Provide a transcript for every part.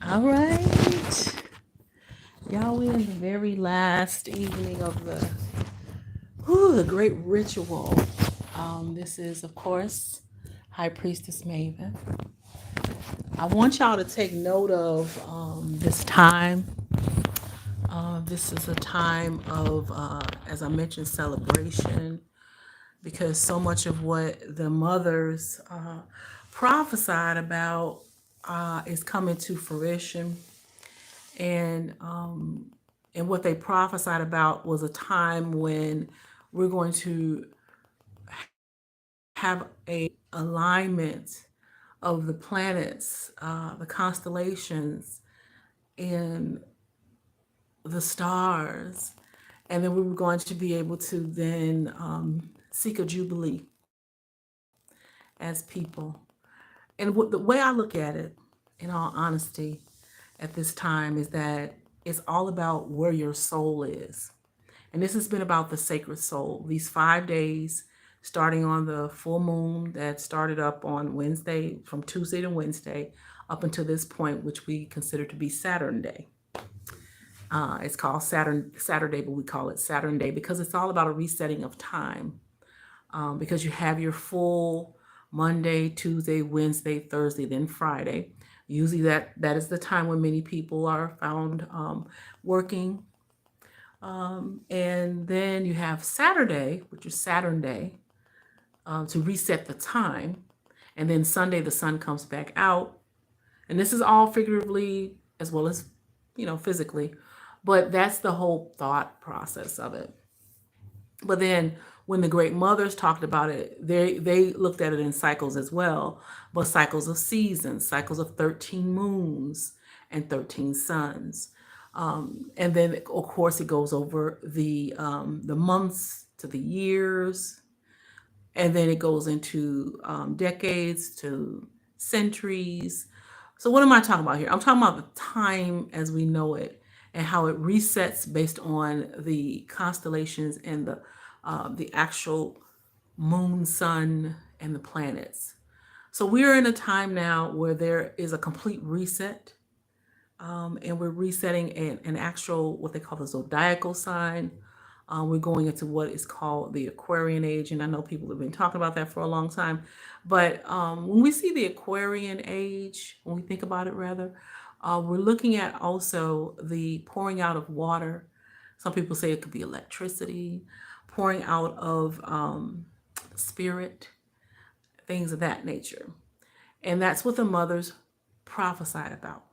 All right. Y'all, we in the very last evening of the great ritual. This is, of course, High Priestess Maven. I want y'all to take note of this time. This is a time of, as I mentioned, celebration, because so much of what the mothers prophesied about is coming to fruition. And what they prophesied about was a time when we're going to have a alignment of the planets, the constellations, and the stars, and then we were going to be able to then seek a jubilee as people. And the way I look at it, in all honesty, at this time is that it's all about where your soul is. And this has been about the sacred soul. These 5 days, starting on the full moon that started up on Wednesday, from Tuesday to Wednesday, up until this point, which we consider to be Saturn Day. It's called Saturday, but we call it Saturn Day because it's all about a resetting of time. Because you have your full Monday, Tuesday, Wednesday, Thursday, then Friday. Usually that is the time when many people are found working. And then you have Saturday, which is Saturn Day, to reset the time. And then Sunday, the sun comes back out. And this is all figuratively as well as, physically. But that's the whole thought process of it. But then when the great mothers talked about it, they looked at it in cycles as well, but cycles of seasons, cycles of 13 moons and 13 suns. And then, of course, it goes over the months to the years, and then it goes into decades to centuries. So what am I talking about here? I'm talking about the time as we know it and how it resets based on the constellations and the actual moon, sun, and the planets. So we're in a time now where there is a complete reset, and we're resetting an actual, what they call the zodiacal sign. We're going into what is called the Aquarian age, and I know people have been talking about that for a long time. But when we see the Aquarian age, when we think about it rather, we're looking at also the pouring out of water. Some people say it could be electricity, pouring out of spirit, things of that nature. And that's what the mothers prophesied about.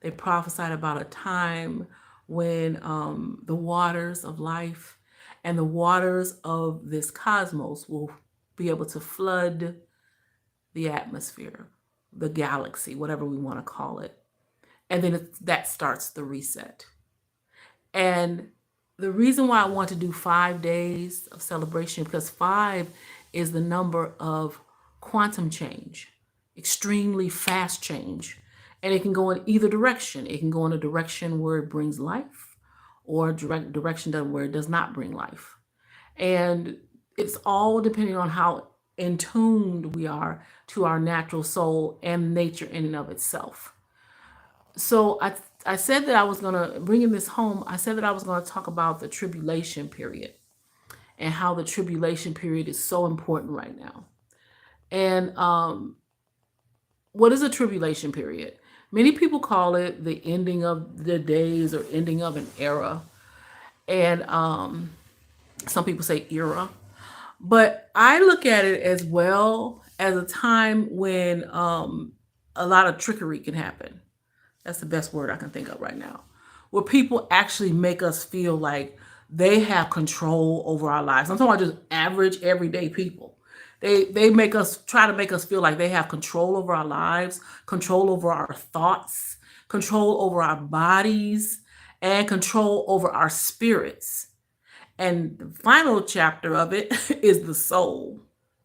They prophesied about a time when the waters of life and the waters of this cosmos will be able to flood the atmosphere, the galaxy, whatever we want to call it. And then that starts the reset. And the reason why I want to do 5 days of celebration, because 5 is the number of quantum change, extremely fast change. And it can go in either direction. It can go in a direction where it brings life, or a direction where it does not bring life. And it's all depending on how in tuned we are to our natural soul and nature in and of itself. So I said that I was going to, bringing this home, I said that I was going to talk about the tribulation period and how the tribulation period is so important right now. And what is a tribulation period? Many people call it the ending of the days or ending of an era. And some people say era. But I look at it as well as a time when a lot of trickery can happen. That's the best word I can think of right now. Where people actually make us feel like they have control over our lives. I'm talking about just average, everyday people. They try to make us feel like they have control over our lives, control over our thoughts, control over our bodies, and control over our spirits. And the final chapter of it is the soul.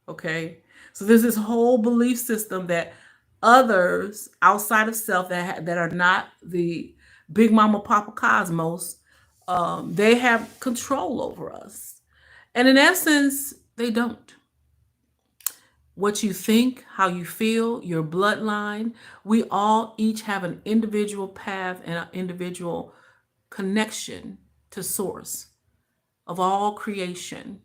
Okay? So there's this whole belief system that others outside of self that are not the big mama papa cosmos, they have control over us. And in essence, they don't. what you think, how you feel, your bloodline. We all each have an individual path and an individual connection to source of all creation.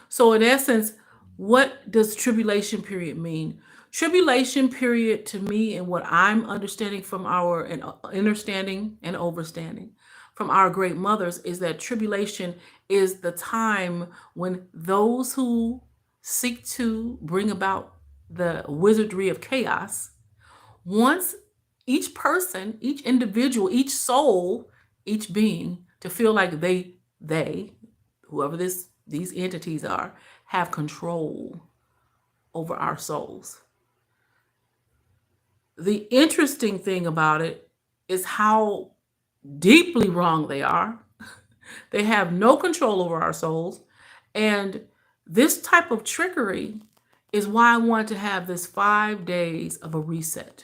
So in essence, what does tribulation period mean? Tribulation period to me, and what I'm understanding from our and understanding and overstanding from our great mothers, is that tribulation is the time when those who seek to bring about the wizardry of chaos, wants each person, each individual, each soul, each being to feel like they, whoever these entities are, have control over our souls. The interesting thing about it is how deeply wrong they are. They have no control over our souls. And this type of trickery is why I want to have this 5 days of a reset.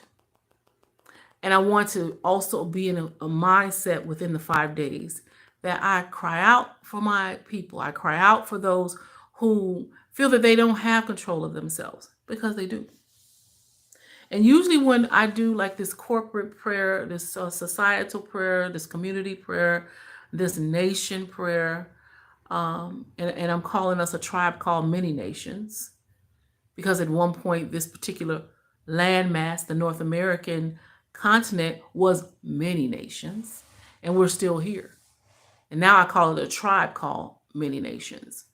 And I want to also be in a mindset within the 5 days that I cry out for my people. I cry out for those who feel that they don't have control of themselves, because they do. And usually when I do like this corporate prayer, this societal prayer, this community prayer, this nation prayer, and I'm calling us a tribe called many nations, because at one point this particular landmass, the North American continent, was many nations, and we're still here. And now I call it a tribe called many nations.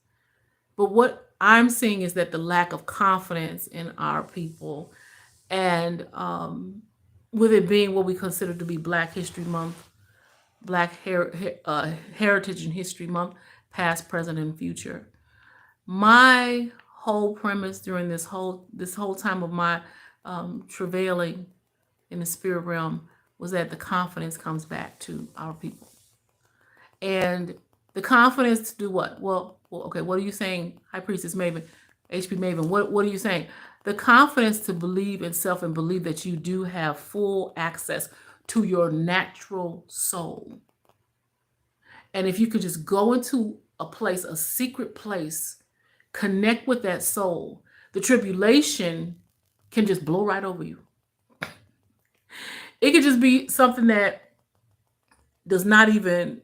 But what I'm seeing is that the lack of confidence in our people, and with it being what we consider to be Black History Month, Heritage and History Month, past, present, and future. My whole premise during this whole time of my travailing in the spirit realm was that the confidence comes back to our people. And the confidence to do what? Well, okay, what are you saying, High Priestess Maven, HPMaven? What are you saying? The confidence to believe in self and believe that you do have full access to your natural soul. And if you could just go into a place, a secret place, connect with that soul, the tribulation can just blow right over you. It could just be something that does not even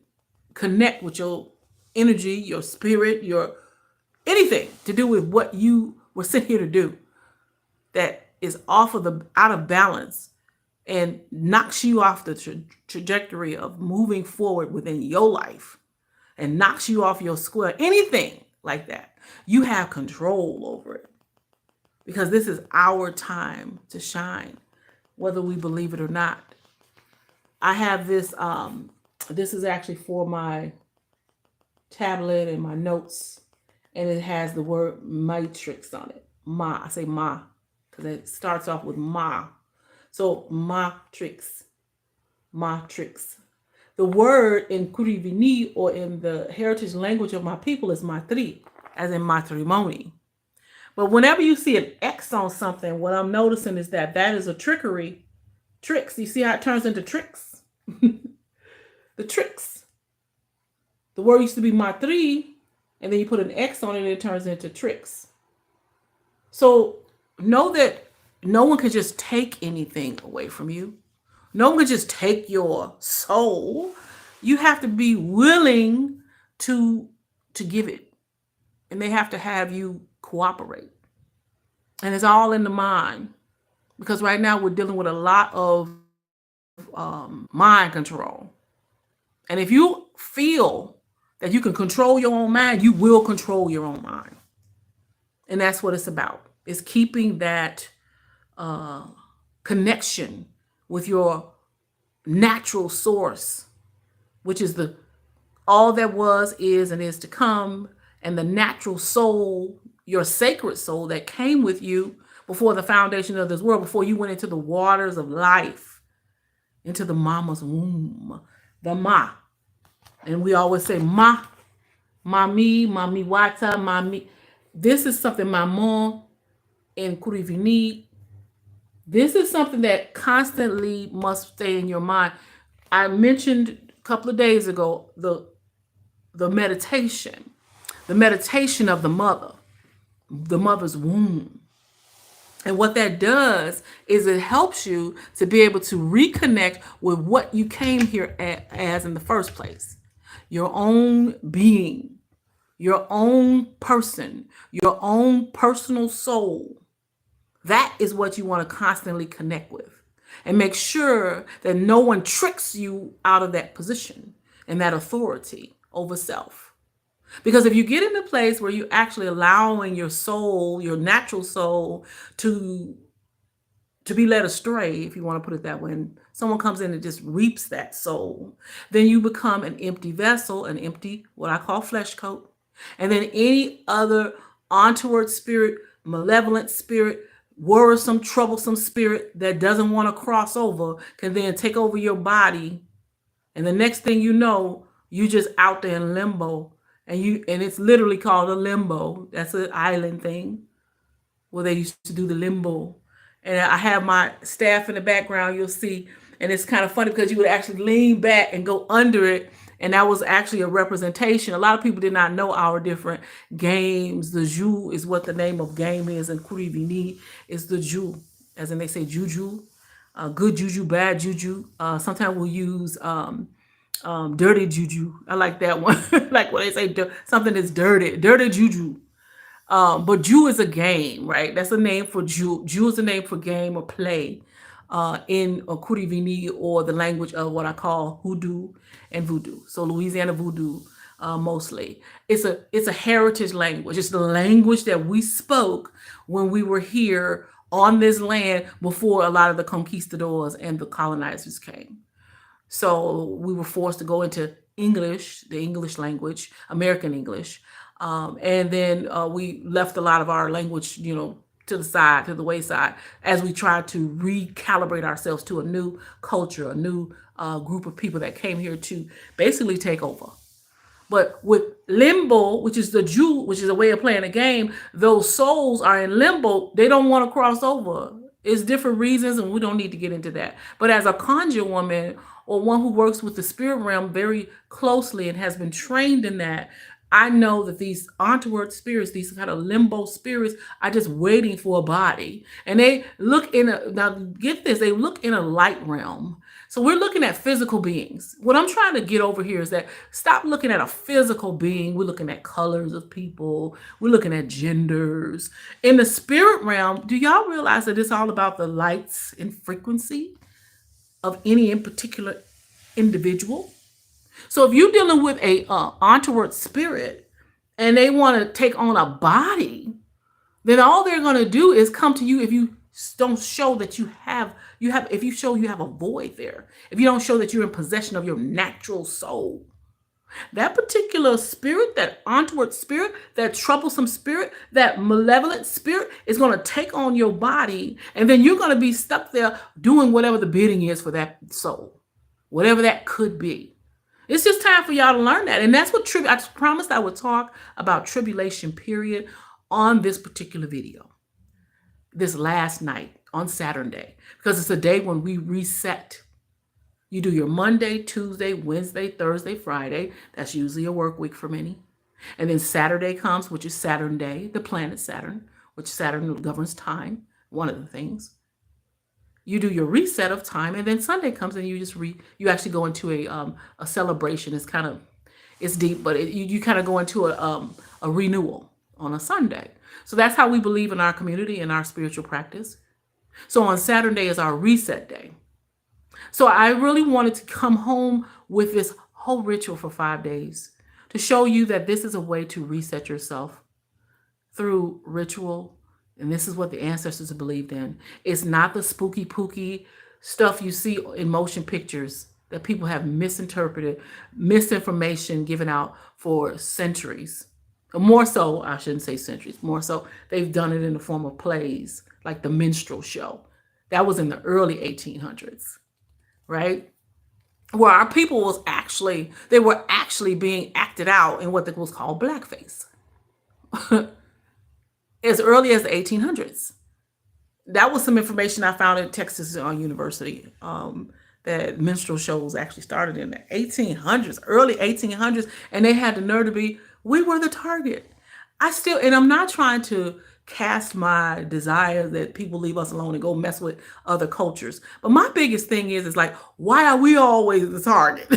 connect with your energy, your spirit, your anything to do with what you were sent here to do, that is off of out of balance and knocks you off the trajectory of moving forward within your life, and knocks you off your square. Anything like that, you have control over it, because this is our time to shine, whether we believe it or not. I have this, this is actually for my tablet and my notes, and it has the word matrix on it. Ma, I say ma, because it starts off with ma. So matrix. The word in Kurivini, or in the heritage language of my people, is matri, as in matrimony. But whenever you see an X on something, what I'm noticing is that is a trickery. Tricks. You see how it turns into tricks? The tricks. The word used to be matri, and then you put an X on it and it turns into tricks. So know that no one can just take anything away from you. No one can just take your soul. You have to be willing to give it. And they have to have you cooperate. And it's all in the mind. Because right now we're dealing with a lot of mind control. And if you feel that you can control your own mind, you will control your own mind. And that's what it's about. It's keeping that connection with your natural source, which is all that was, is, and is to come, and the natural soul, your sacred soul that came with you before the foundation of this world, before you went into the waters of life, into the mama's womb, the ma. And we always say ma, mami, mami wata, mami. This is something, maman in Kurivini. This is something that constantly must stay in your mind. I mentioned a couple of days ago the meditation of the mother, the mother's womb. And what that does is it helps you to be able to reconnect with what you came here as in the first place. Your own being, your own person, your own personal soul. That is what you want to constantly connect with. And make sure that no one tricks you out of that position and that authority over self. Because if you get in a place where you're actually allowing your soul, your natural soul, to be led astray, if you want to put it that way, and someone comes in and just reaps that soul, then you become an empty vessel, an empty, what I call flesh coat. And then any other untoward spirit, malevolent spirit, worrisome, troublesome spirit that doesn't want to cross over can then take over your body. And the next thing you know, you just out there in limbo. And it's literally called a limbo. That's an island thing where they used to do the limbo. And I have my staff in the background, you'll see. And it's kind of funny because you would actually lean back and go under it. And that was actually a representation. A lot of people did not know our different games. The jeu is what the name of game is. And kurivini is the jeu, as in they say juju, good juju, bad juju. Sometimes we'll use dirty juju. I like that one. Like when they say something is dirty juju. But Jew is a game, right? That's a name for Jew. Jew is a name for game or play in Kurivini, or the language of what I call HooDoo and VooDoo. So Louisiana VooDoo mostly. It's a heritage language. It's the language that we spoke when we were here on this land before a lot of the conquistadors and the colonizers came. So we were forced to go into English, the English language, American English. And then we left a lot of our language, to the side, to the wayside, as we tried to recalibrate ourselves to a new culture, a new group of people that came here to basically take over. But with limbo, which is the Jew, which is a way of playing a game, those souls are in limbo. They don't want to cross over. It's different reasons, and we don't need to get into that. But as a conjure woman, or one who works with the spirit realm very closely and has been trained in that, I know that these untoward spirits, these kind of limbo spirits, are just waiting for a body. And they look now get this, they look in a light realm. So we're looking at physical beings. What I'm trying to get over here is that stop looking at a physical being. We're looking at colors of people. We're looking at genders. In the spirit realm, do y'all realize that it's all about the lights and frequency of any in particular individual? So if you're dealing with a untoward spirit and they want to take on a body, then all they're going to do is come to you if you don't show that you have, if you show you have a void there, if you don't show that you're in possession of your natural soul. That particular spirit, that untoward spirit, that troublesome spirit, that malevolent spirit is going to take on your body, and then you're going to be stuck there doing whatever the bidding is for that soul, whatever that could be. It's just time for y'all to learn that. And that's what I promised I would talk about tribulation period on this particular video, this last night on Saturday, because it's a day when we reset. You do your Monday, Tuesday, Wednesday, Thursday, Friday. That's usually a work week for many. And then Saturday comes, which is Saturn Day, the planet Saturn, which Saturn governs time, one of the things. You do your reset of time, and then Sunday comes and you just you actually go into a celebration. It's deep, but you kind of go into a renewal on a Sunday. So that's how we believe in our community and our spiritual practice. So on Saturday is our reset day. So I really wanted to come home with this whole ritual for 5 days to show you that this is a way to reset yourself through ritual. And this is what the ancestors believed in. It's not the spooky pooky stuff you see in motion pictures that people have misinterpreted, misinformation given out for centuries. Or more so, I shouldn't say centuries, more so they've done it in the form of plays, like the minstrel show. That was in the early 1800s, right? Where our people were actually being acted out in what was called blackface. As early as the 1800s. That was some information I found at Texas University, that minstrel shows actually started in the 1800s, early 1800s, and they had the nerve to be, we were the target. And I'm not trying to cast my desire that people leave us alone and go mess with other cultures. But my biggest thing is like, why are we always the target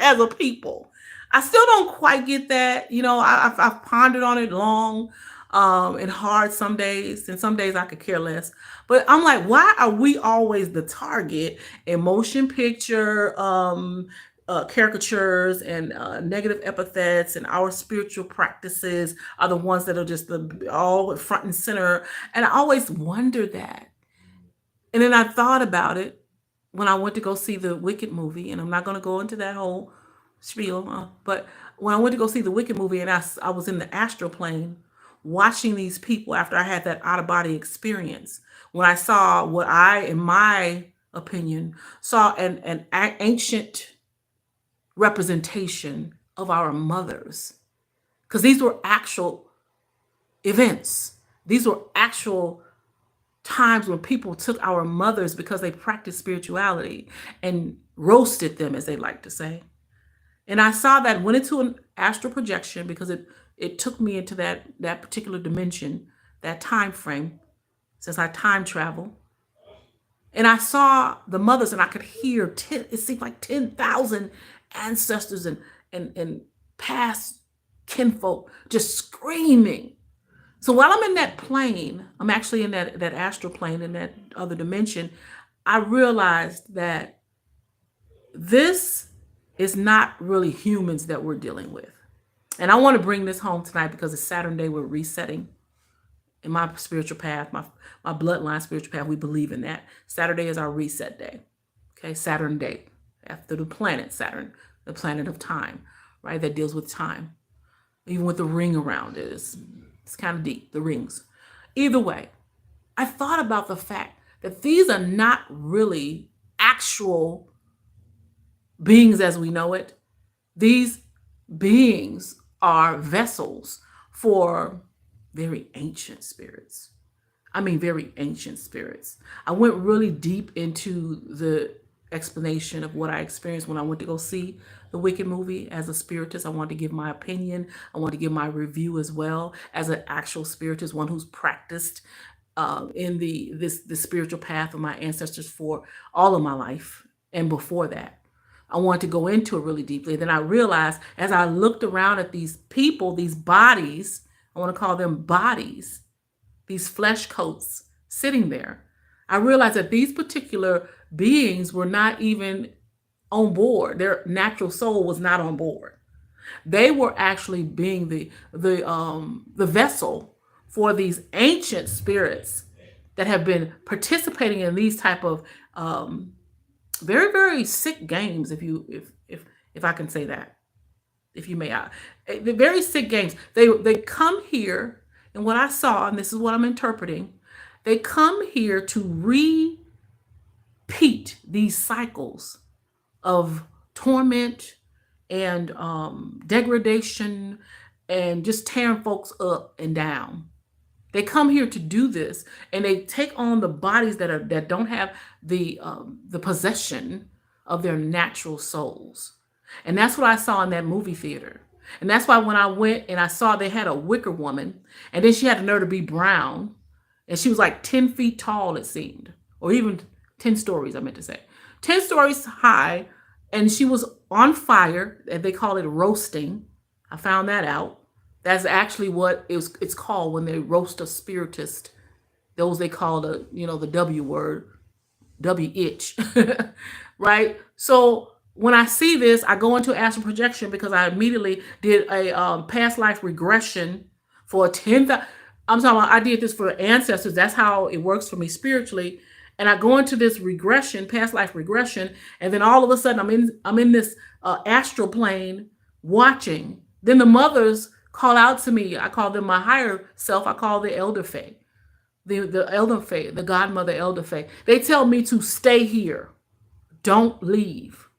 as a people? I still don't quite get that. You know, I've pondered on it long and hard some days, and some days I could care less. But I'm like, why are we always the target in motion picture caricatures and negative epithets, and our spiritual practices are the ones that are just all front and center? And I always wonder that. And then I thought about it when I went to go see the Wicked movie, and I'm not going to go into that whole spiel, but when I went to go see the Wicked movie, and I was in the astral plane watching these people after I had that out of body experience, when I saw what I, in my opinion, saw an ancient representation of our mothers, because these were actual events. These were actual times when people took our mothers because they practiced spirituality and roasted them, as they like to say. And I saw that, went into an astral projection, because it took me into that particular dimension, that time frame, since I time travel. And I saw the mothers, and I could hear it seemed like 10,000 ancestors and past kinfolk just screaming. So while I'm in that plane, I'm actually in that astral plane, in that other dimension, I realized that this is not really humans that we're dealing with. And I want to bring this home tonight because it's Saturn day. We're resetting in my spiritual path, my bloodline spiritual path. We believe in that. Saturday is our reset day. Okay, Saturn day, after the planet Saturn, the planet of time, right? That deals with time. Even with the ring around it, it's kind of deep, the rings. Either way, I thought about the fact that these are not really actual beings as we know it. These beings are vessels for very ancient spirits. I mean, very ancient spirits. I went really deep into the explanation of what I experienced when I went to go see the Wicked movie. As a spiritist, I wanted to give my opinion. I want to give my review as well, as an actual spiritist, one who's practiced in the spiritual path of my ancestors for all of my life and before that. I wanted to go into it really deeply. Then I realized, as I looked around at these people, these bodies, I want to call them bodies, these flesh coats sitting there, I realized that these particular beings were not even on board. Their natural soul was not on board. They were actually being the vessel for these ancient spirits that have been participating in these type of very, very sick games, if I can say that, if you may. The very sick games. They come here, and what I saw, and this is what I'm interpreting, they come here to repeat these cycles of torment and degradation and just tearing folks up and down. They come here to do this, and they take on the bodies that don't have the possession of their natural souls. And that's what I saw in that movie theater. And that's why when I went and I saw they had a wicker woman, and then she had the nerve to be brown, and she was like 10 feet tall, it seemed, or even 10 stories, I meant to say. 10 stories high, and she was on fire, and they call it roasting. I found that out. That's actually what it's called when they roast a spiritist. Those they call the W word, W-itch, right? So when I see this, I go into astral projection because I immediately did a past life regression for 10,000. I'm talking about, I did this for ancestors. That's how it works for me spiritually. And I go into this regression, past life regression, and then all of a sudden I'm in this astral plane watching. Then the mothers call out to me. I call them my higher self. I call the elder fae, the elder fae, the godmother elder fae. They tell me to stay here, don't leave.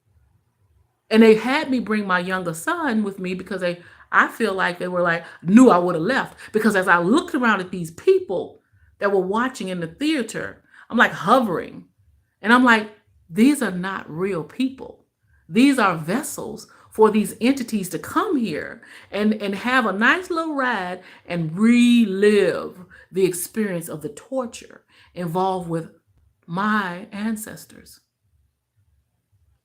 And they had me bring my younger son with me because I feel like they were like, knew I would have left. Because as I looked around at these people that were watching in the theater, I'm like hovering. And I'm like, these are not real people. These are vessels for these entities to come here and have a nice little ride and relive the experience of the torture involved with my ancestors.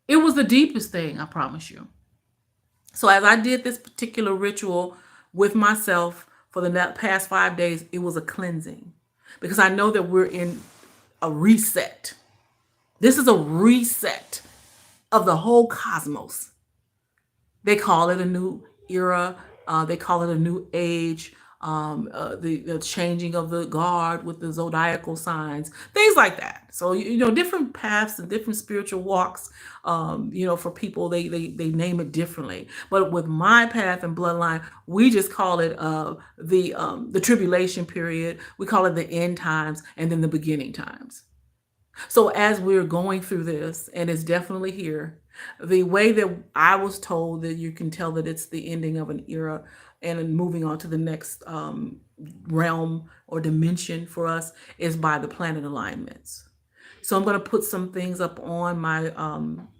It was the deepest thing, I promise you. So as I did this particular ritual with myself for the past 5 days, it was a cleansing, because I know that we're in a reset. This is a reset of the whole cosmos. They call it a new era. They call it a new age. The changing of the guard with the zodiacal signs, things like that. So, different paths and different spiritual walks, for people, they name it differently. But with my path and bloodline, we just call it the tribulation period. We call it the end times, and then the beginning times. So as we're going through this, and it's definitely here, the way that I was told that you can tell that it's the ending of an era and moving on to the next realm or dimension for us is by the planet alignments. So I'm going to put some things up on my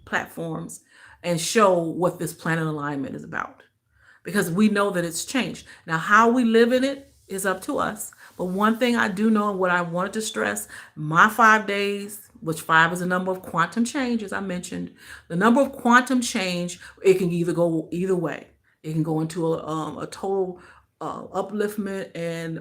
platforms and show what this planet alignment is about, because we know that it's changed. Now, how we live in it is up to us. But one thing I do know, and what I wanted to stress, my 5 days, which 5 is a number of quantum change, as I mentioned, the number of quantum change, it can either go either way. It can go into a total upliftment and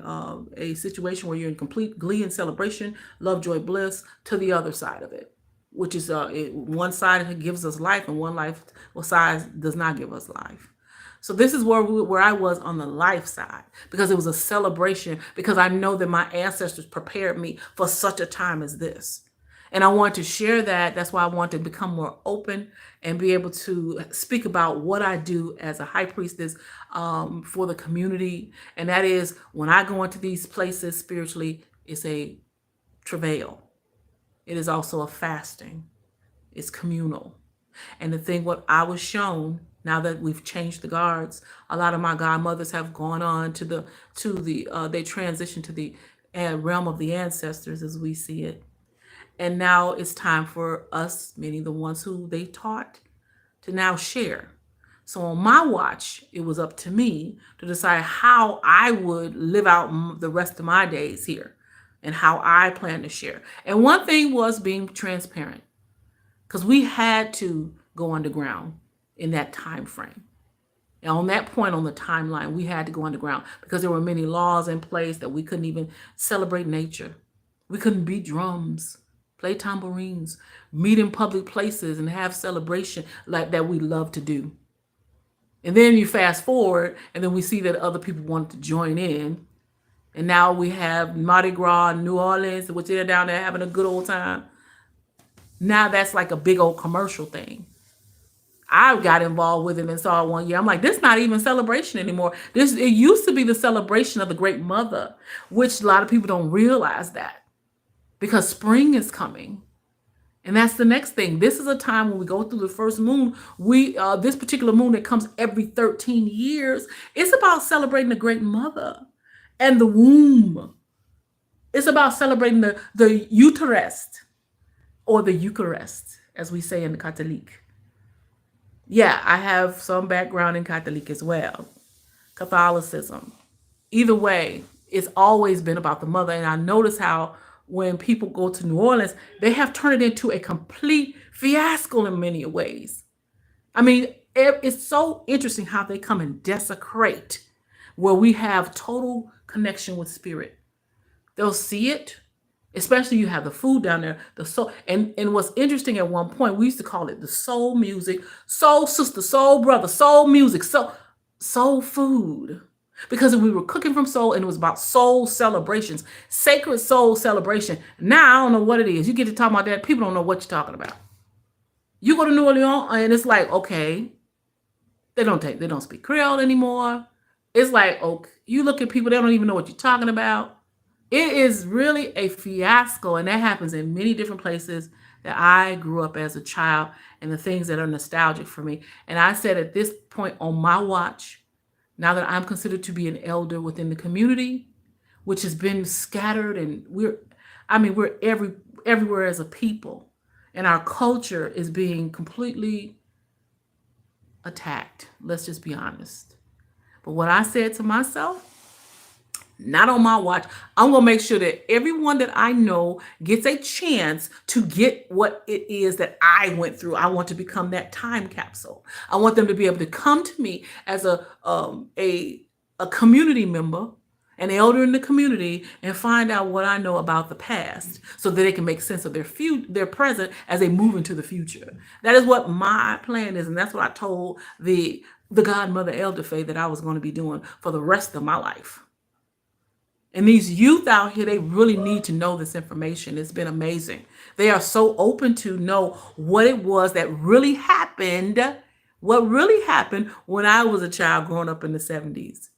a situation where you're in complete glee and celebration, love, joy, bliss, to the other side of it, which is one side gives us life and one side does not give us life. So this is where I was on the life side, because it was a celebration, because I know that my ancestors prepared me for such a time as this. And I want to share that. That's why I want to become more open and be able to speak about what I do as a high priestess for the community. And that is, when I go into these places spiritually, it's a travail. It is also a fasting. It's communal. And the thing, what I was shown, now that we've changed the guards, a lot of my godmothers have gone on to they transitioned to the realm of the ancestors as we see it. And now it's time for us, meaning the ones who they taught, to now share. So on my watch, it was up to me to decide how I would live out the rest of my days here and how I plan to share. And one thing was being transparent, because we had to go underground in that time frame. And on that point on the timeline, we had to go underground because there were many laws in place that we couldn't even celebrate nature. We couldn't beat drums, play tambourines, meet in public places and have celebration like that we love to do. And then you fast forward, and then we see that other people wanted to join in. And now we have Mardi Gras in New Orleans, which they're down there having a good old time. Now that's like a big old commercial thing. I got involved with it and saw it one year. I'm like, this is not even celebration anymore. It used to be the celebration of the Great Mother, which a lot of people don't realize that, because spring is coming. And that's the next thing. This is a time when we go through the first moon. This particular moon that comes every 13 years, it's about celebrating the Great Mother and the womb. It's about celebrating the uterus, or the Eucharist, as we say in the Catholic. Yeah, I have some background in Catholic as well. Catholicism. Either way, it's always been about the mother. And I notice how when people go to New Orleans, they have turned it into a complete fiasco in many ways. I mean, it's so interesting how they come and desecrate where we have total connection with spirit. They'll see it, especially you have the food down there, the soul. And what's interesting, at one point, we used to call it the soul music, soul sister, soul brother, soul music, soul food. Because we were cooking from soul, and it was about soul celebrations, sacred soul celebration. Now I don't know what it is. You get to talk about that, people don't know what you're talking about. You go to New Orleans, and it's like, okay, they don't speak Creole anymore. It's like, okay, you look at people, they don't even know what you're talking about. It is really a fiasco, and that happens in many different places that I grew up as a child, and the things that are nostalgic for me. And I said, at this point on my watch, now that I'm considered to be an elder within the community, which has been scattered, and we're everywhere as a people, and our culture is being completely attacked. Let's just be honest. But what I said to myself, not on my watch. I'm going to make sure that everyone that I know gets a chance to get what it is that I went through. I want to become that time capsule. I want them to be able to come to me as a community member, an elder in the community, and find out what I know about the past so that they can make sense of their present as they move into the future. That is what my plan is. And that's what I told the godmother elder Faye that I was going to be doing for the rest of my life. And these youth out here, they really need to know this information. It's been amazing. They are so open to know what it was that really happened, what really happened when I was a child growing up in the 70s.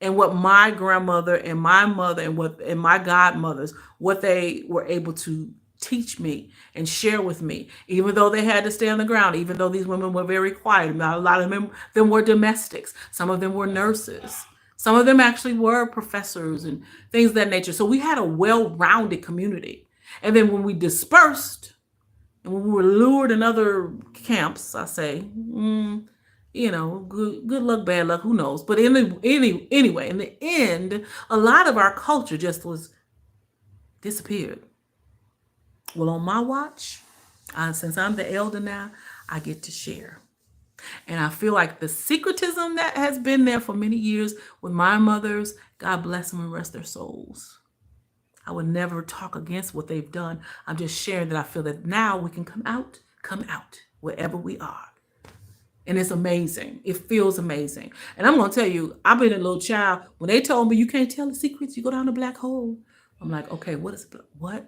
And what my grandmother and my mother and my godmothers, what they were able to teach me and share with me, even though they had to stay on the ground, even though these women were very quiet. A lot of them were domestics. Some of them were nurses. Some of them actually were professors and things of that nature. So we had a well-rounded community. And then when we dispersed and when we were lured in other camps, I say, good luck, bad luck, who knows? But anyway, in the end, a lot of our culture just was disappeared. Well, on my watch, since I'm the elder now, I get to share. And I feel like the secretism that has been there for many years with my mothers, God bless them and rest their souls. I would never talk against what they've done. I'm just sharing that I feel that now we can come out wherever we are. And it's amazing. It feels amazing. And I'm going to tell you, I've been a little child. When they told me you can't tell the secrets, you go down the black hole. I'm like, okay, what?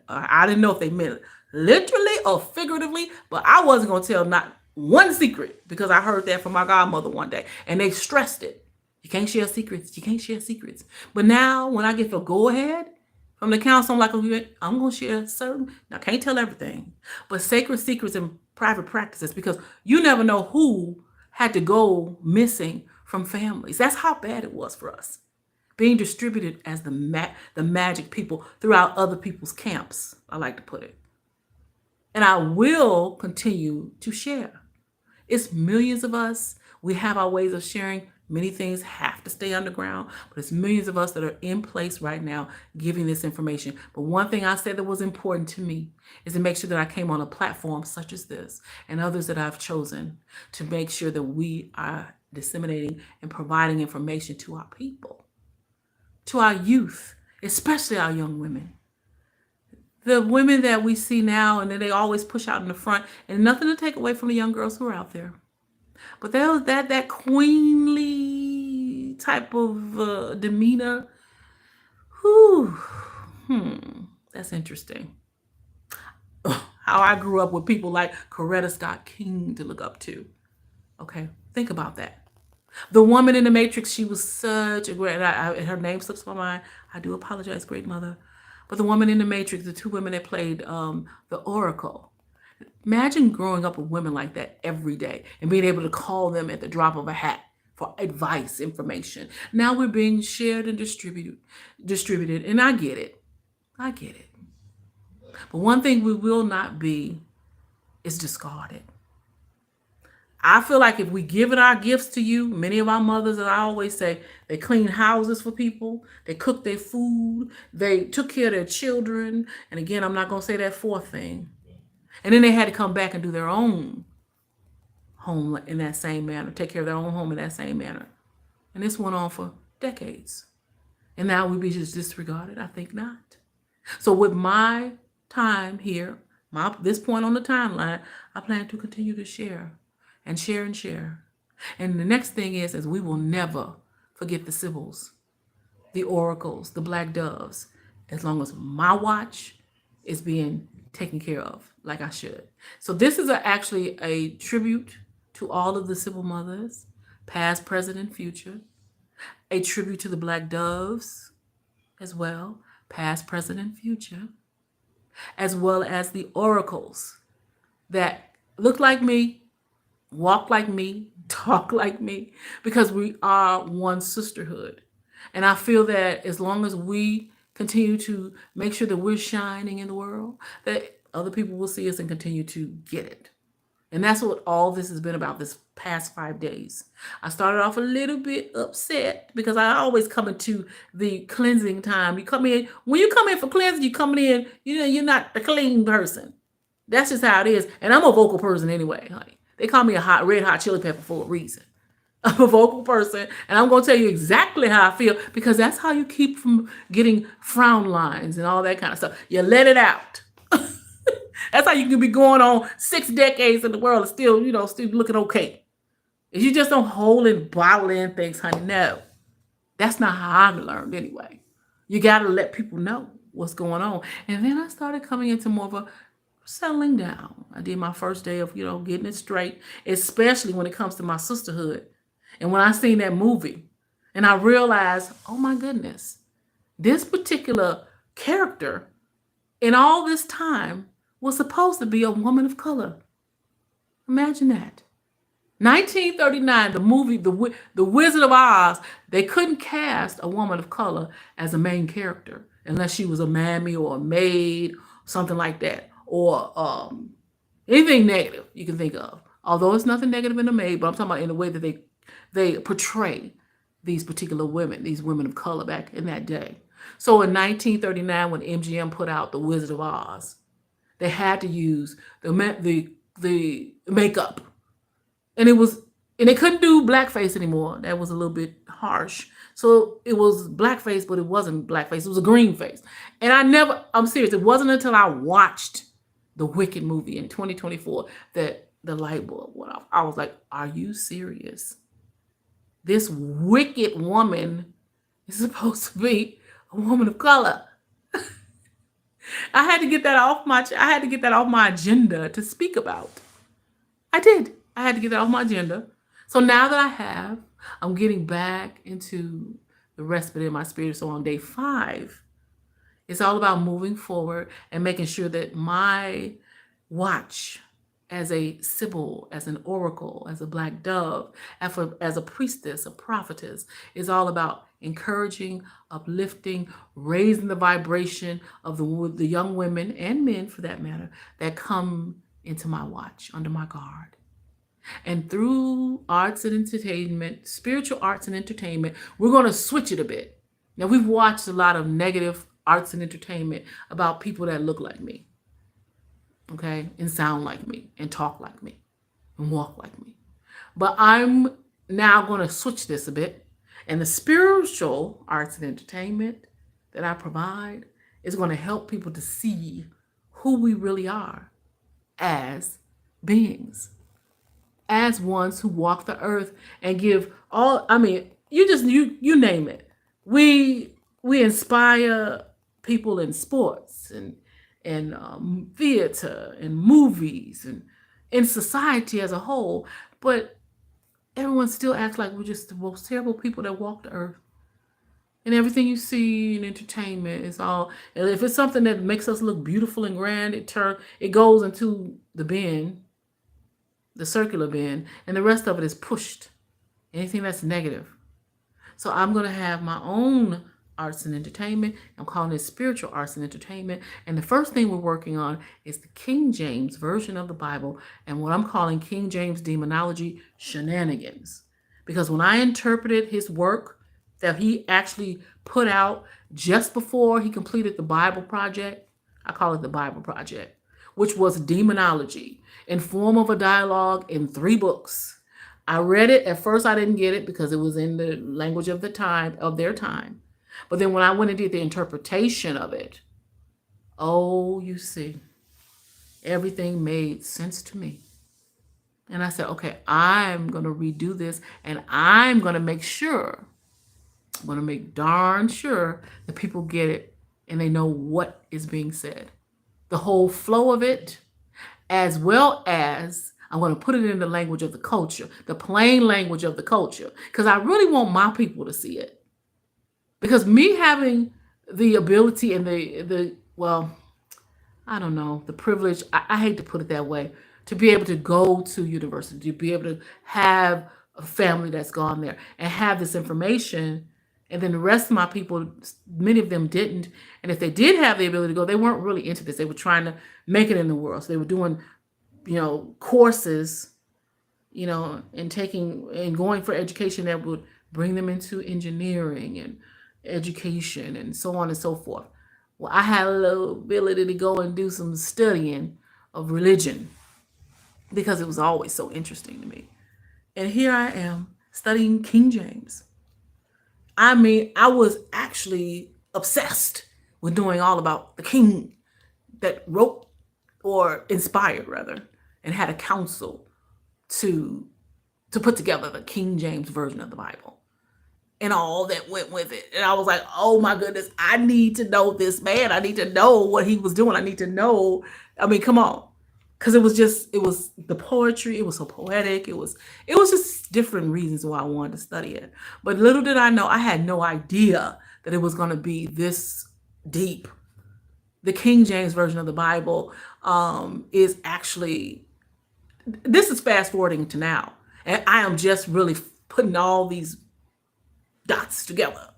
I didn't know if they meant it literally or figuratively, but I wasn't going to tell not one secret because I heard that from my godmother one day and they stressed it. You can't share secrets. You can't share secrets. But now when I get the go ahead from the council, I'm like, I'm going to share certain, I can't tell everything, but sacred secrets and private practices, because you never know who had to go missing from families. That's how bad it was for us, being distributed as the Magick people throughout other people's camps, I like to put it. And I will continue to share. It's millions of us. We have our ways of sharing. Many things have to stay underground, but it's millions of us that are in place right now giving this information. But one thing I said that was important to me is to make sure that I came on a platform such as this and others that I've chosen to make sure that we are disseminating and providing information to our people, to our youth, especially our young women. The women that we see now and that they always push out in the front, and nothing to take away from the young girls who are out there. But there was that queenly type of demeanor. That's interesting. How I grew up with people like Coretta Scott King to look up to. Okay, think about that. The woman in the Matrix, she was such a great, and her name slips my mind. I do apologize, great mother. But the woman in the Matrix, the two women that played the Oracle. Imagine growing up with women like that every day and being able to call them at the drop of a hat for advice, information. Now we're being shared and distributed, and I get it. But one thing we will not be is discarded. I feel like if we give our gifts to you, many of our mothers, as I always say, they clean houses for people, they cook their food, they took care of their children. And again, I'm not going to say that fourth thing. And then they had to come back and do their own home in that same manner, take care of their own home in that same manner. And this went on for decades. And now we be just disregarded? I think not. So with my time here, this point on the timeline, I plan to continue to share. And share and share. And the next thing is we will never forget the Sibyls, the oracles, the black doves, as long as my watch is being taken care of like I should. So this is actually a tribute to all of the Sibyl mothers, past, present, and future. A tribute to the black doves as well, past, present, and future. As well as the oracles that look like me, walk like me, talk like me, because we are one sisterhood. And I feel that as long as we continue to make sure that we're shining in the world, that other people will see us and continue to get it. And that's what all this has been about this past 5 days. I started off a little bit upset because I always come into the cleansing time. You come in, when you come in for cleansing, you coming in, you know, you're not a clean person. That's just how it is. And I'm a vocal person anyway, honey. They call me a red hot chili pepper for a reason. I'm a vocal person, and I'm going to tell you exactly how I feel, because that's how you keep from getting frown lines and all that kind of stuff. You let it out. That's how you can be going on 6 decades in the world and still, you know, still looking okay. If you just don't hold and bottle in things, honey, no. That's not how I've learned anyway. You got to let people know what's going on. And then I started coming into more of a settling down. I did my first day of, you know, getting it straight, especially when it comes to my sisterhood. And when I seen that movie and I realized, oh my goodness, this particular character in all this time was supposed to be a woman of color. Imagine that. 1939, the movie, The Wizard of Oz, they couldn't cast a woman of color as a main character unless she was a mammy or a maid, something like that, or anything negative you can think of. Although it's nothing negative in a maid, but I'm talking about in the way that they portray these particular women, these women of color back in that day. So in 1939, when MGM put out The Wizard of Oz, they had to use the makeup. And they couldn't do blackface anymore. That was a little bit harsh. So it was blackface, but it wasn't blackface. It was a green face. And I'm serious, it wasn't until I watched the Wicked movie in 2024 that the light bulb went off. I was like, are you serious? This wicked woman is supposed to be a woman of color. I had to get that off my agenda to speak about. I did. I had to get that off my agenda. So now that I'm getting back into the respite in my spirit. So on day 5, it's all about moving forward and making sure that my watch as a Sibyl, as an oracle, as a black dove, as a priestess, a prophetess, is all about encouraging, uplifting, raising the vibration of the young women and men, for that matter, that come into my watch, under my guard. And through arts and entertainment, spiritual arts and entertainment, we're going to switch it a bit. Now, we've watched a lot of negative arts and entertainment about people that look like me, okay, and sound like me, and talk like me, and walk like me. But I'm now going to switch this a bit. And the spiritual arts and entertainment that I provide is going to help people to see who we really are as beings, as ones who walk the earth and give all, I mean, you name it. We inspire people in sports and theater and movies and in society as a whole, but everyone still acts like we're just the most terrible people that walk the earth. And everything you see in entertainment is all, and if it's something that makes us look beautiful and grand, it goes into the bin, the circular bin, and the rest of it is pushed. Anything that's negative. So I'm going to have my own arts and entertainment. I'm calling it spiritual arts and entertainment. And the first thing we're working on is the King James version of the Bible and what I'm calling King James demonology shenanigans. Because when I interpreted his work that he actually put out just before he completed the Bible project, I call it the Bible project, which was demonology in form of a dialogue in 3 books. I read it. At first, I didn't get it because it was in the language of their time. But then when I went and did the interpretation of it, oh, you see, everything made sense to me. And I said, okay, I'm going to redo this, and I'm going to make darn sure that people get it and they know what is being said. The whole flow of it, as well as I'm going to put it in the language of the culture, the plain language of the culture, because I really want my people to see it. Because me having the ability and the privilege, I hate to put it that way, to be able to go to university, to be able to have a family that's gone there and have this information. And then the rest of my people, many of them didn't. And if they did have the ability to go, they weren't really into this. They were trying to make it in the world. So they were doing courses, and going for education that would bring them into engineering and education and so on and so forth. Well, I had a little ability to go and do some studying of religion because it was always so interesting to me. And here I am studying King James. I mean, I was actually obsessed with knowing all about the king that wrote, or inspired rather, and had a council to put together the King James version of the Bible and all that went with it. And I was like, oh my goodness, I need to know this man. I need to know what he was doing. I need to know. I mean, come on. Because it was the poetry. It was so poetic. It was just different reasons why I wanted to study it. But little did I know, I had no idea that it was going to be this deep. The King James version of the Bible is actually, this is fast forwarding to now. And I am just really putting all these dots together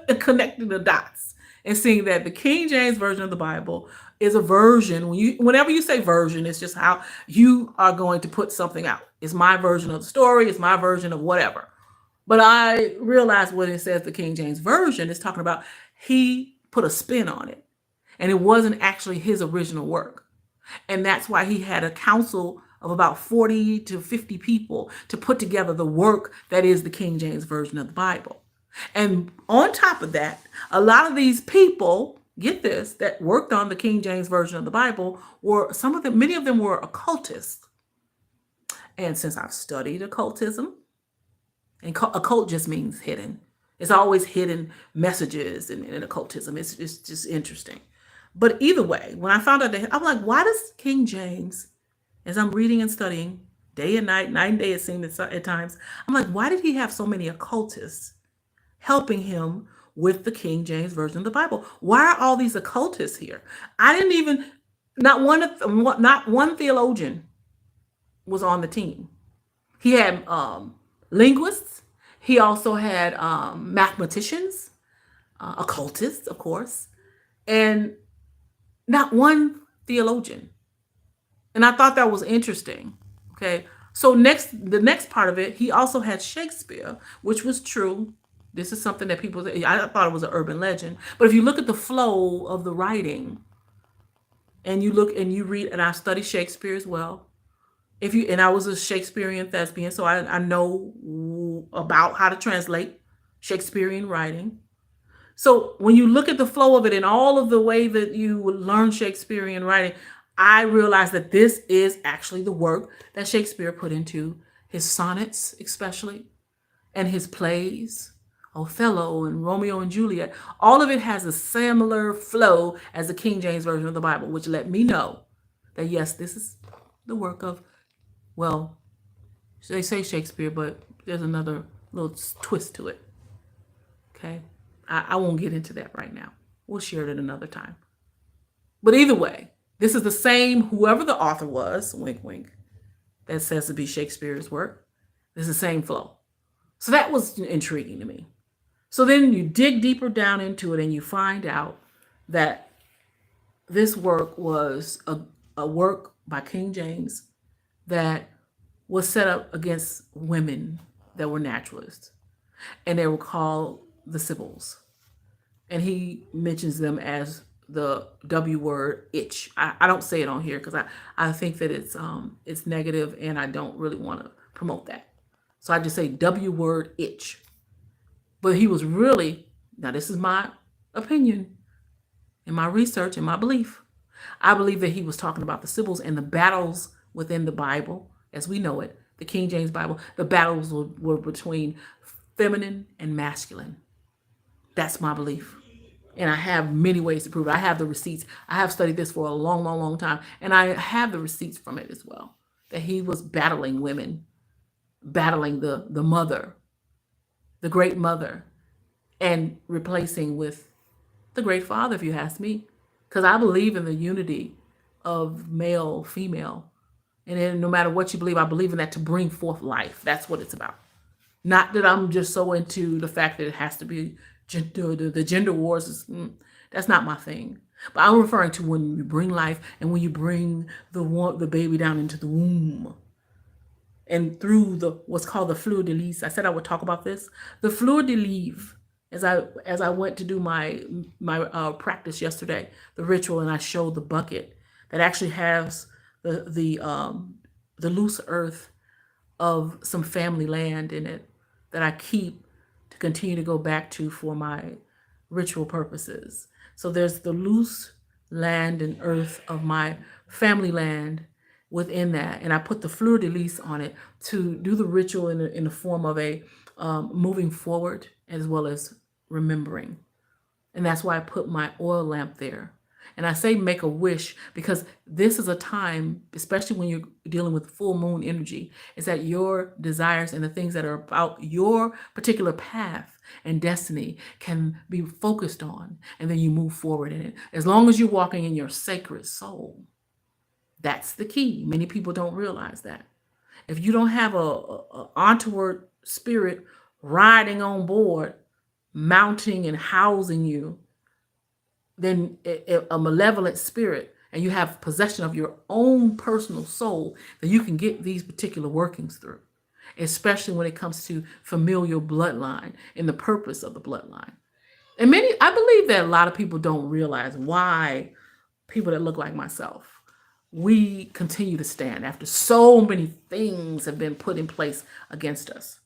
and connecting the dots and seeing that the King James version of the Bible is a version. Whenever you say version, it's just how you are going to put something out. It's my version of the story. It's my version of whatever. But I realized when it says the King James version, it's talking about he put a spin on it. And it wasn't actually his original work. And that's why he had a council of about 40 to 50 people to put together the work that is the King James version of the Bible. And on top of that, a lot of these people, get this, that worked on the King James version of the Bible many of them were occultists. And since I've studied occultism, and occult just means hidden. It's always hidden messages in occultism. It's just interesting. But either way, when I found out that, I'm like, why does King James, as I'm reading and studying day and night and day, it seemed at times, I'm like, why did he have so many occultists helping him with the King James version of the Bible? Why are all these occultists here? I didn't even, not one theologian was on the team. He had linguists. He also had mathematicians, occultists, of course, and not one theologian. And I thought that was interesting. Okay. So the next part of it, he also had Shakespeare, which was true. This is something that people, I thought it was an urban legend. But if you look at the flow of the writing and you look and you read, and I study Shakespeare as well. And I was a Shakespearean thespian, so I know about how to translate Shakespearean writing. So when you look at the flow of it and all of the way that you learn Shakespearean writing, I realized that this is actually the work that Shakespeare put into his sonnets, especially, and his plays, Othello and Romeo and Juliet. All of it has a similar flow as the King James version of the Bible, which let me know that, yes, this is the work of, well, they say Shakespeare, but there's another little twist to it. Okay. I won't get into that right now. We'll share it another time. But either way, this is the same, whoever the author was, wink, wink, that says to be Shakespeare's work. This is the same flow. So that was intriguing to me. So then you dig deeper down into it and you find out that this work was a work by King James that was set up against women that were naturalists. And they were called the Sibyls. And he mentions them as the W word, itch. I don't say it on here because I think that it's negative and I don't really want to promote that. So I just say W word, itch. But he was really, now this is my opinion and my research and my belief. I believe that he was talking about the Sibyls and the battles within the Bible as we know it, the King James Bible. The battles were between feminine and masculine. That's my belief. And I have many ways to prove it. I have the receipts. I have studied this for a long, long, long time. And I have the receipts from it as well. That he was battling women, battling the mother, the great mother, and replacing with the great father, if you ask me. Because I believe in the unity of male, female. And then no matter what you believe, I believe in that to bring forth life. That's what it's about. Not that I'm just so into the fact that it has to be the gender wars. That's not my thing. But I'm referring to when you bring life and when you bring the baby down into the womb and through the what's called the fleur de lis. I said I would talk about this. The fleur de lis, as I went to do my practice yesterday, the ritual, and I showed the bucket that actually has the loose earth of some family land in it that I keep to continue to go back to for my ritual purposes. So there's the loose land and earth of my family land within that, and I put the fleur de lis on it to do the ritual in the form of a moving forward as well as remembering. And that's why I put my oil lamp there. And I say make a wish because this is a time, especially when you're dealing with full moon energy, is that your desires and the things that are about your particular path and destiny can be focused on, and then you move forward in it. As long as you're walking in your sacred soul, that's the key. Many people don't realize that. If you don't have a onward spirit riding on board, mounting and housing you, then a malevolent spirit, and you have possession of your own personal soul, then you can get these particular workings through, especially when it comes to familial bloodline and the purpose of the bloodline. And I believe that a lot of people don't realize why people that look like myself, we continue to stand after so many things have been put in place against us.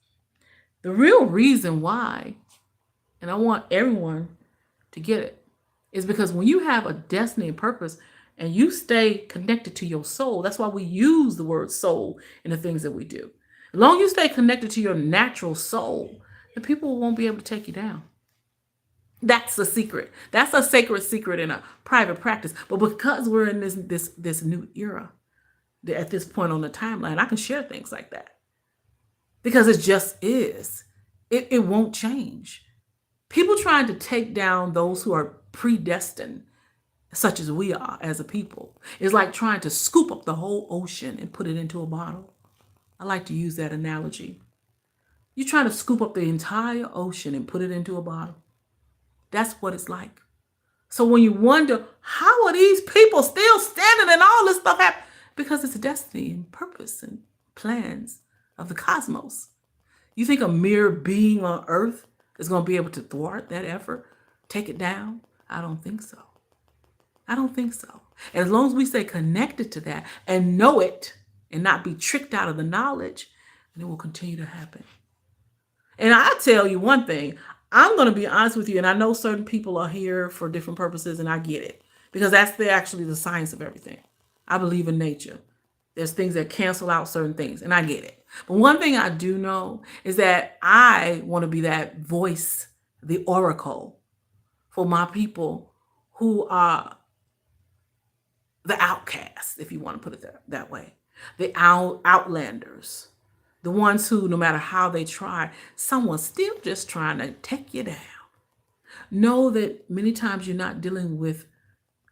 The real reason why, and I want everyone to get it, is because when you have a destiny and purpose and you stay connected to your soul, that's why we use the word soul in the things that we do. As long as you stay connected to your natural soul, the people won't be able to take you down. That's the secret. That's a sacred secret in a private practice. But because we're in this new era, at this point on the timeline, I can share things like that. Because it just is. It won't change. People trying to take down those who are predestined, such as we are as a people, is like trying to scoop up the whole ocean and put it into a bottle. I like to use that analogy. You're trying to scoop up the entire ocean and put it into a bottle. That's what it's like. So when you wonder, how are these people still standing and all this stuff happening? Because it's destiny and purpose and plans of the cosmos. You think a mere being on earth is going to be able to thwart that effort, take it down? I don't think so. I don't think so. And as long as we stay connected to that and know it and not be tricked out of the knowledge, then it will continue to happen. And I tell you one thing, I'm going to be honest with you, and I know certain people are here for different purposes, and I get it, because that's actually the science of everything. I believe in nature. There's things that cancel out certain things, and I get it. But one thing I do know is that I want to be that voice, the oracle for my people who are the outcasts, if you want to put it that way, the outlanders, the ones who, no matter how they try, someone's still just trying to take you down. Know that many times you're not dealing with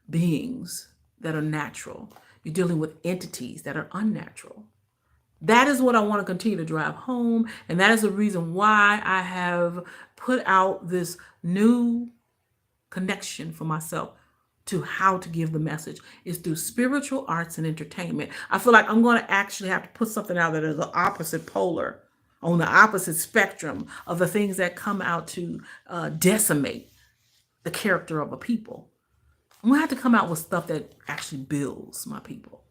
beings that are natural. You're dealing with entities that are unnatural. That is what I want to continue to drive home. And that is the reason why I have put out this new connection for myself to how to give the message is through spiritual arts and entertainment. I feel like I'm going to actually have to put something out that is the opposite polar, on the opposite spectrum of the things that come out to decimate the character of a people. I'm going to have to come out with stuff that actually builds my people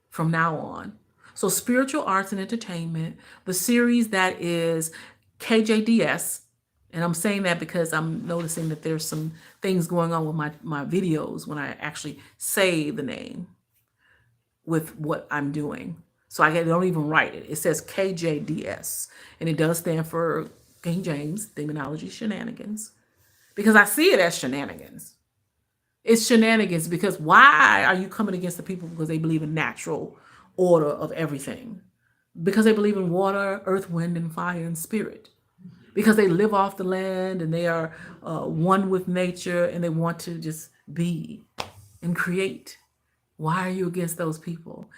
from now on. So spiritual arts and entertainment, the series that is KJDS, and I'm saying that because I'm noticing that there's some things going on with my videos when I actually say the name with what I'm doing. So I don't even write it. It says KJDS, and it does stand for King James Demonology Shenanigans, because I see it as shenanigans. It's shenanigans because why are you coming against the people? Because they believe in natural order of everything. Because they believe in water, earth, wind, and fire, and spirit. Because they live off the land and they are one with nature and they want to just be and create. Why are you against those people?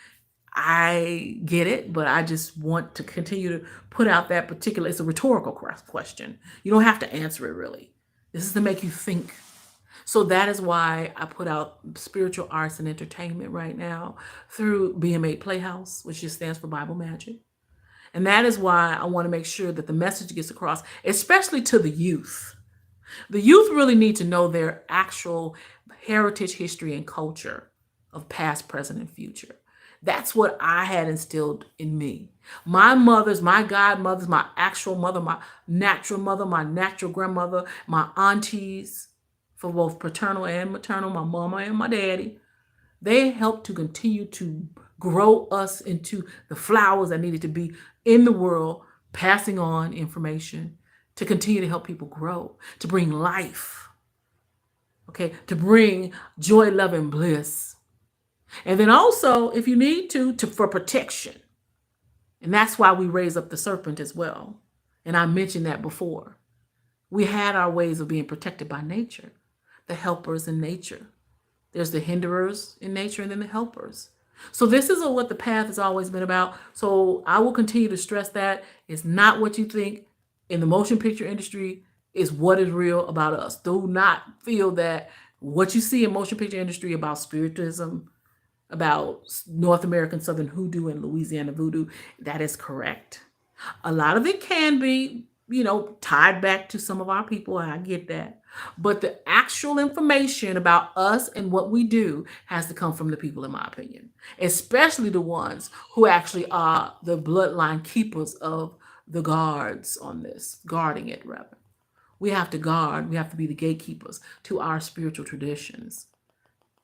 I get it, but I just want to continue to put out that particular, it's a rhetorical question. You don't have to answer it really. This is to make you think. So that is why I put out spiritual arts and entertainment right now through BM8 Playhouse, which just stands for Bible Magic. And that is why I want to make sure that the message gets across, especially to the youth. The youth really need to know their actual heritage, history, and culture of past, present, and future. That's what I had instilled in me. My mothers, my godmothers, my actual mother, my natural grandmother, my aunties, for both paternal and maternal, my mama and my daddy, they helped to continue to grow us into the flowers that needed to be in the world, passing on information to continue to help people grow, to bring life, okay, to bring joy, love, and bliss. And then also, if you need to for protection. And that's why we raise up the serpent as well. And I mentioned that before. We had our ways of being protected by nature, the helpers in nature. There's the hinderers in nature and then the helpers. So this is what the path has always been about. So I will continue to stress that it's not what you think in the motion picture industry is what is real about us. Do not feel that what you see in motion picture industry about spiritism, about North American Southern hoodoo and Louisiana voodoo, that is correct. A lot of it can be, tied back to some of our people. I get that. But the actual information about us and what we do has to come from the people, in my opinion, especially the ones who actually are the bloodline keepers of the guards on this, guarding it rather. We have to guard, we have to be the gatekeepers to our spiritual traditions,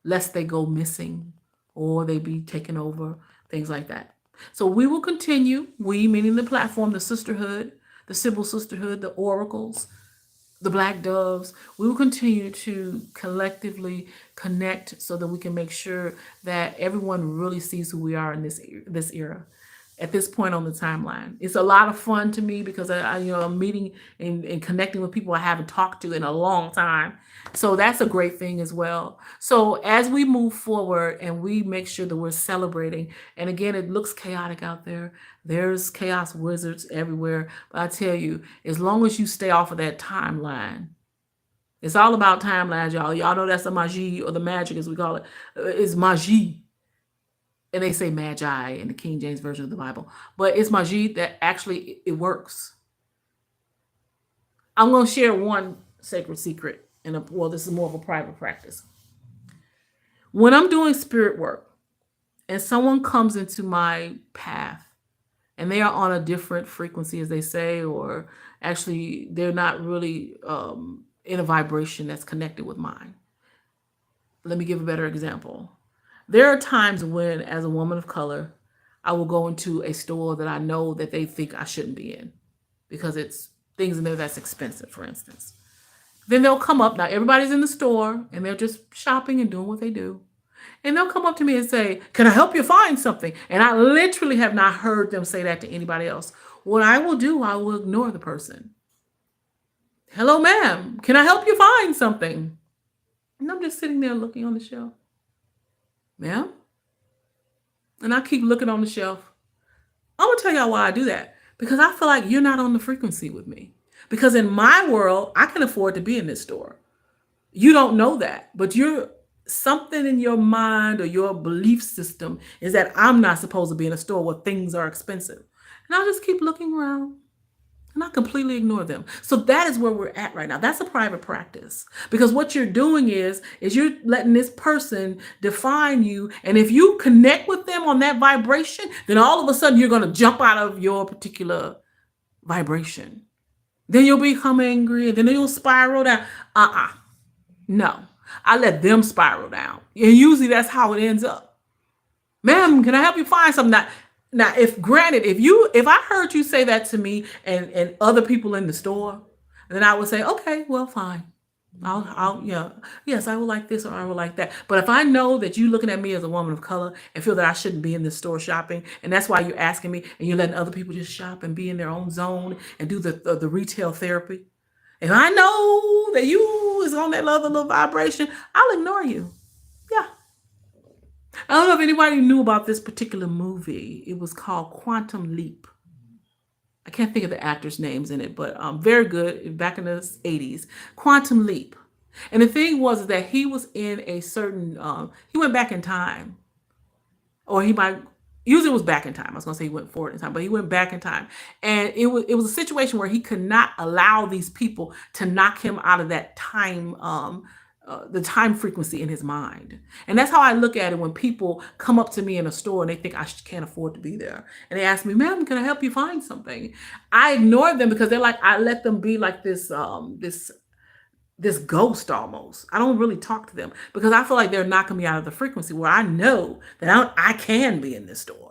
lest they go missing or they be taken over, things like that. So we will continue, we meaning the platform, the sisterhood, the Sibyl sisterhood, the oracles, the black doves, we will continue to collectively connect so that we can make sure that everyone really sees who we are in this era. At this point on the timeline, it's a lot of fun to me because I'm meeting and connecting with people I haven't talked to in a long time. So that's a great thing as well. So as we move forward and we make sure that we're celebrating, and again, it looks chaotic out there. There's chaos wizards everywhere. But I tell you, as long as you stay off of that timeline, it's all about timelines, y'all. Y'all know that's the magie, or the magic as we call it. It's magie. And they say magi in the King James Version of the Bible. But it's magie that actually it works. I'm going to share one sacred secret. Well, this is more of a private practice. When I'm doing spirit work and someone comes into my path and they are on a different frequency, as they say, or actually they're not really in a vibration that's connected with mine. Let me give a better example. There are times when, as a woman of color, I will go into a store that I know that they think I shouldn't be in because it's things in there that's expensive, for instance. Then they'll come up. Now, everybody's in the store and they're just shopping and doing what they do. And they'll come up to me and say, "Can I help you find something?" And I literally have not heard them say that to anybody else. What I will do, I will ignore the person. "Hello, ma'am. Can I help you find something?" And I'm just sitting there looking on the shelf. "Ma'am?" And I keep looking on the shelf. I'm going to tell y'all why I do that. Because I feel like you're not on the frequency with me. Because in my world, I can afford to be in this store. You don't know that. But something in your mind or your belief system is that I'm not supposed to be in a store where things are expensive. And I'll just keep looking around. And I completely ignore them. So that is where we're at right now. That's a private practice. Because what you're doing is you're letting this person define you. And if you connect with them on that vibration, then all of a sudden you're going to jump out of your particular vibration. Then you'll become angry and then you'll spiral down. No, I let them spiral down. And usually that's how it ends up. "Ma'am, can I help you find something?" Now, if I heard you say that to me and other people in the store, then I would say, "Okay, well, fine. Yes, I would like this or I would like that." But if I know that you're looking at me as a woman of color and feel that I shouldn't be in this store shopping, and that's why you're asking me and you're letting other people just shop and be in their own zone and do the retail therapy, if I know that you is on that other little vibration, I'll ignore you. Yeah. I don't know if anybody knew about this particular movie. It was called Quantum Leap. I can't think of the actors' names in it, but very good back in the 80s. Quantum Leap. And the thing was that he was in a certain, he went back in time, or he might, usually it was back in time. I was going to say he went forward in time, but he went back in time. And it was a situation where he could not allow these people to knock him out of that time, the time frequency in his mind. And that's how I look at it when people come up to me in a store and they think I can't afford to be there. And they ask me, ma'am, can I help you find something? I ignore them because they're like, I let them be like this ghost almost. I don't really talk to them because I feel like they're knocking me out of the frequency where I know that I can be in this store.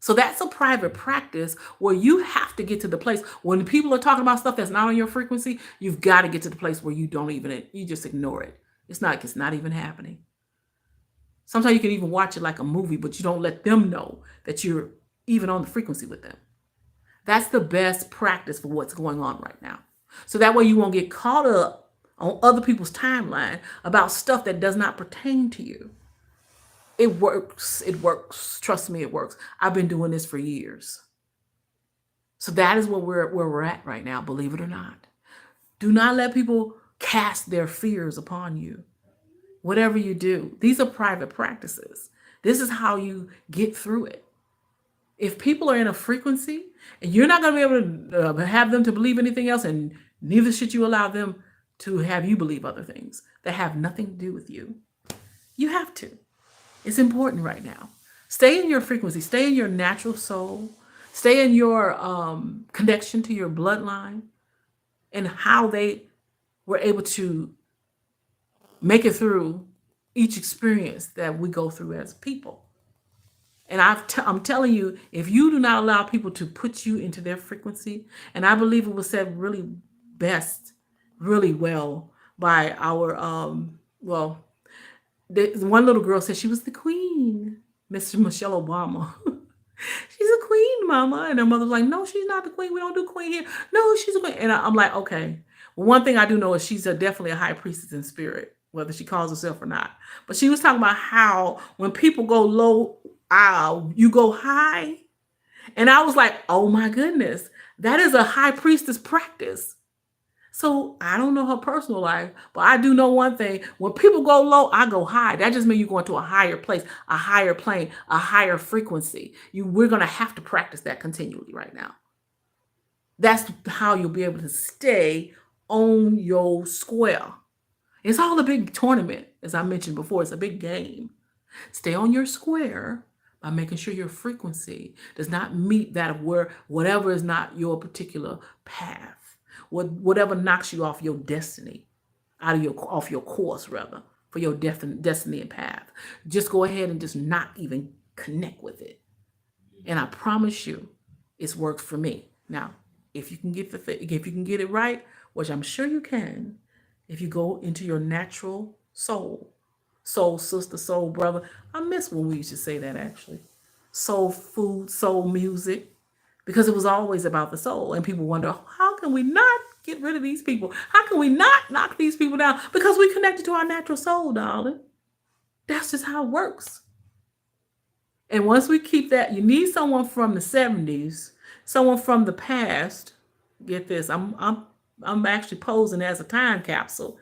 So that's a private practice where you have to get to the place when people are talking about stuff that's not on your frequency, you've got to get to the place where you just ignore it. It's not even happening. Sometimes you can even watch it like a movie, but you don't let them know that you're even on the frequency with them. That's the best practice for what's going on right now. So that way you won't get caught up on other people's timeline about stuff that does not pertain to you. It works. It works. Trust me, it works. I've been doing this for years. So that is where we're at right now, believe it or not. Do not let people cast their fears upon you. Whatever you do, these are private practices. This is how you get through it. If people are in a frequency and you're not going to be able to have them to believe anything else, and neither should you allow them to have you believe other things that have nothing to do with you. You have to. It's important right now. Stay in your frequency. Stay in your natural soul. Stay in your connection to your bloodline and how they were able to make it through each experience that we go through as people. And I'm telling you, if you do not allow people to put you into their frequency, and I believe it was said really really well by our, one little girl said she was the queen, Mr. Michelle Obama. She's a queen, mama. And her mother was like, no, she's not the queen. We don't do queen here. No, she's a queen. And I'm like, okay. Well, one thing I do know is she's definitely a high priestess in spirit, whether she calls herself or not. But she was talking about how when people go low, you go high. And I was like, oh my goodness, that is a high priestess practice. So I don't know her personal life, but I do know one thing. When people go low, I go high. That just means you're going to a higher place, a higher plane, a higher frequency. We're going to have to practice that continually right now. That's how you'll be able to stay on your square. It's all a big tournament. As I mentioned before, it's a big game. Stay on your square by making sure your frequency does not meet that of whatever is not your particular path. Whatever knocks you off your destiny, off your course rather, for your destiny and path. Just go ahead and just not even connect with it. And I promise you, it's worked for me. Now, if you can get it right, which I'm sure you can, if you go into your natural soul sister, soul brother. I miss when we used to say that actually. Soul food, soul music. Because it was always about the soul. And people wonder, how can we not get rid of these people? How can we not knock these people down? Because we connected to our natural soul, darling. That's just how it works. And once we keep that, you need someone from the 70s, someone from the past. Get this, I'm actually posing as a time capsule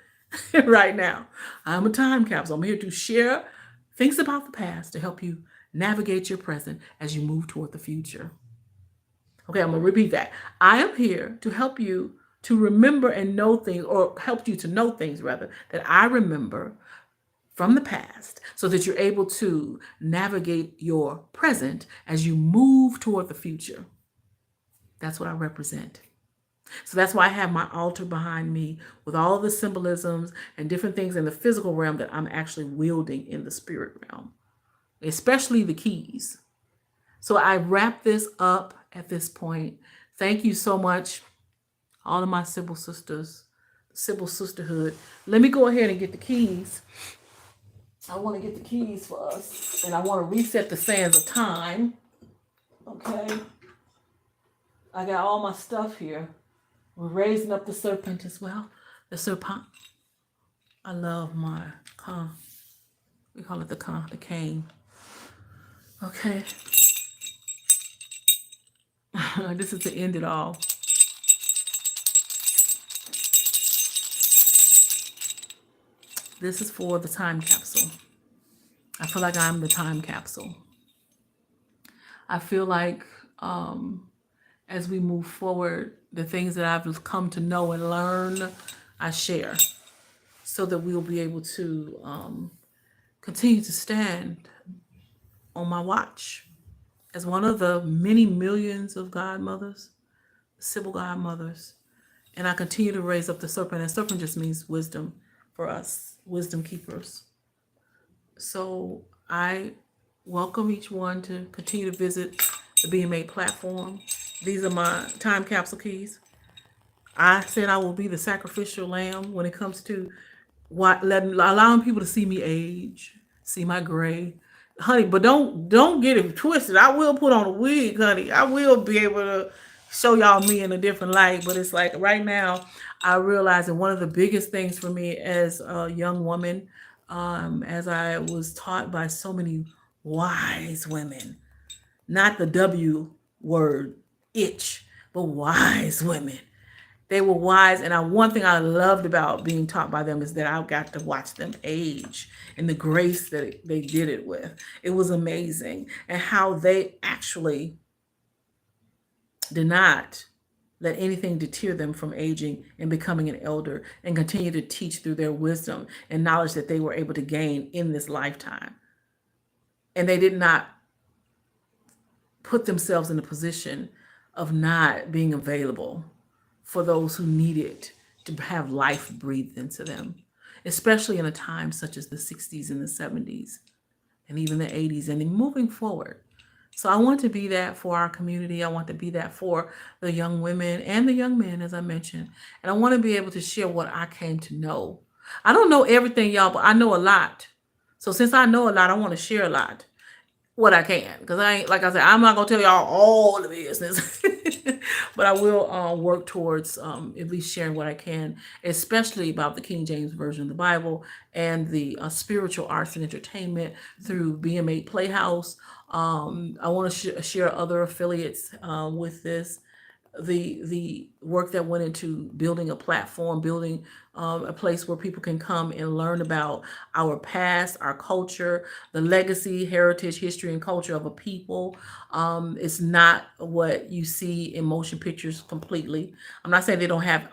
right now. I'm a time capsule. I'm here to share things about the past to help you navigate your present as you move toward the future. Okay, I'm going to repeat that. I am here to help you to remember and know things, or help you to know things rather, that I remember from the past so that you're able to navigate your present as you move toward the future. That's what I represent. So that's why I have my altar behind me with all of the symbolisms and different things in the physical realm that I'm actually wielding in the spirit realm, especially the keys. So I wrap this up at this point. Thank you so much, all of my Sibyl sisters, Sibyl sisterhood. Let me go ahead and get the keys. I want to get the keys for us, and I want to reset the sands of time. Okay. I got all my stuff here. We're raising up the serpent as well. The serpent. I love my we call it the cane. Okay. This is to end it all. This is for the time capsule. I feel like I'm the time capsule. I feel like as we move forward, the things that I've come to know and learn, I share so that we'll be able to continue to stand on my watch as one of the many millions of godmothers, Sibyl godmothers. And I continue to raise up the serpent, and serpent just means wisdom for us, wisdom keepers. So I welcome each one to continue to visit the BM8 platform. These are my time capsule keys. I said I will be the sacrificial lamb when it comes to allowing people to see me age, see my gray, honey. But don't get it twisted. I will put on a wig, honey. I will be able to show y'all me in a different light. But it's like right now, I realize that one of the biggest things for me as a young woman, as I was taught by so many wise women, not the W word, itch, but wise women. They were wise, and one thing I loved about being taught by them is that I got to watch them age and the grace that they did it with. It was amazing, and how they actually did not let anything deter them from aging and becoming an elder, and continue to teach through their wisdom and knowledge that they were able to gain in this lifetime. And they did not put themselves in a position of not being available for those who needed to have life breathed into them, especially in a time such as the 60s and the 70s and even the 80s and then moving forward. So I want to be that for our community. I want to be that for the young women and the young men, as I mentioned. And I want to be able to share what I came to know. I don't know everything, y'all, but I know a lot. So since I know a lot, I want to share a lot. What I can, because I ain't, like I said, I'm not gonna tell y'all all the business, but I will work towards at least sharing what I can, especially about the King James Version of the Bible and the spiritual arts and entertainment through BM8 Playhouse. I want to share other affiliates with this. The work that went into building a platform, building a place where people can come and learn about our past, our culture, the legacy, heritage, history, and culture of a people. It's not what you see in motion pictures completely. I'm not saying they don't have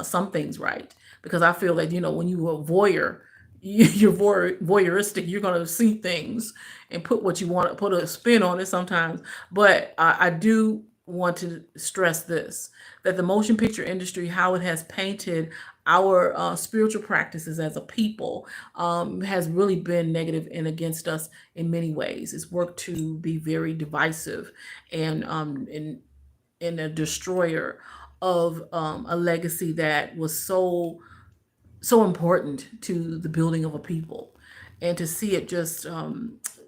some things right, because I feel that, when you are a voyeur, you're voyeuristic, you're going to see things and put what you want to put a spin on it sometimes. But I do want to stress this, that the motion picture industry, how it has painted our spiritual practices as a people, has really been negative and against us in many ways. It's worked to be very divisive and a destroyer of a legacy that was so important to the building of a people. And to see it just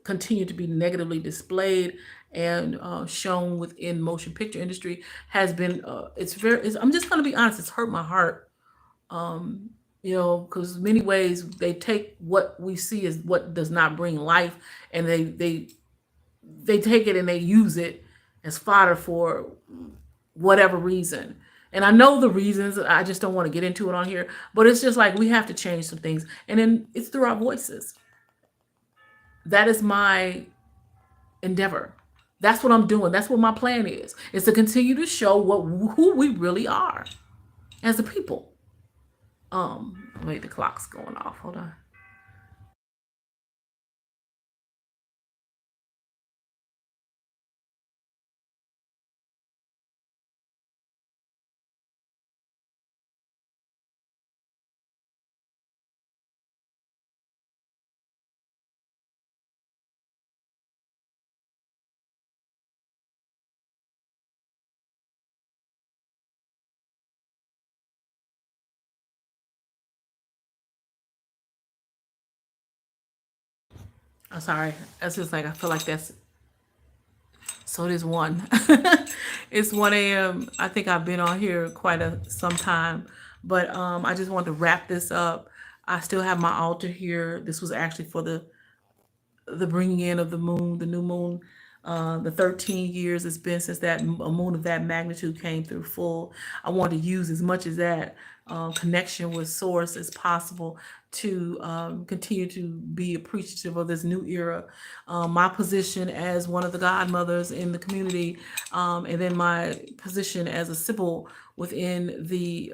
continue to be negatively displayed and shown within motion picture industry has been I'm just going to be honest, it's hurt my heart, because many ways they take what we see as what does not bring life, and they take it and they use it as fodder for whatever reason. And I know the reasons, I just don't want to get into it on here, but it's just like we have to change some things, and then it's through our voices. That is my endeavor. That's what I'm doing. That's what my plan is to continue to show who we really are as a people. Wait, the clock's going off. Hold on. I'm sorry. That's just like, I feel like that's, so it is 1. It's 1 a.m. I think I've been on here quite some time, but I just wanted to wrap this up. I still have my altar here. This was actually for the bringing in of the moon, the new moon The 13 years it's been since that a moon of that magnitude came through full. I want to use as much as that connection with source as possible to continue to be appreciative of this new era. My position as one of the godmothers in the community, and then my position as a Sibyl within the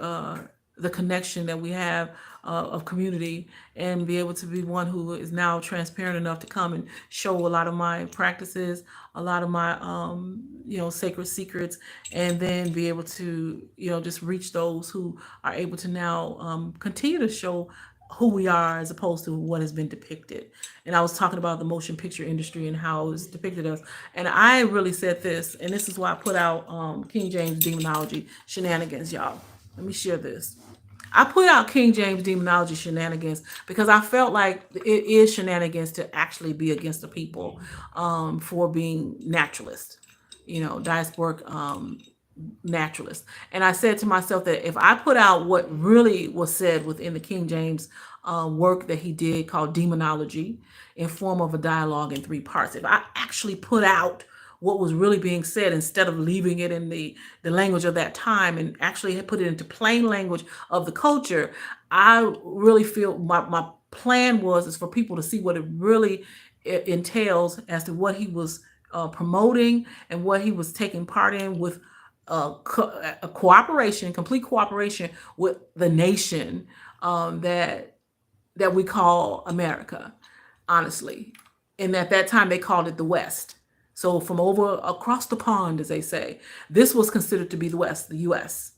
connection that we have of community, and be able to be one who is now transparent enough to come and show a lot of my practices, a lot of my sacred secrets, and then be able to just reach those who are able to now continue to show who we are as opposed to what has been depicted. And I was talking about the motion picture industry and how it was depicted us. And I really said this, and this is why I put out King James Demonology Shenanigans, y'all. Let me share this. I put out King James Demonology Shenanigans because I felt like it is shenanigans to actually be against the people for being naturalist, diasporic naturalist. And I said to myself that if I put out what really was said within the King James work that he did called Demonology in form of a dialogue in 3 parts, if I actually put out what was really being said instead of leaving it in the language of that time and actually had put it into plain language of the culture, I really feel my plan is for people to see what it really entails as to what he was promoting and what he was taking part in with a cooperation, complete cooperation with the nation that we call America, honestly. And at that time, they called it the West. So from over across the pond, as they say, this was considered to be the West, the U.S.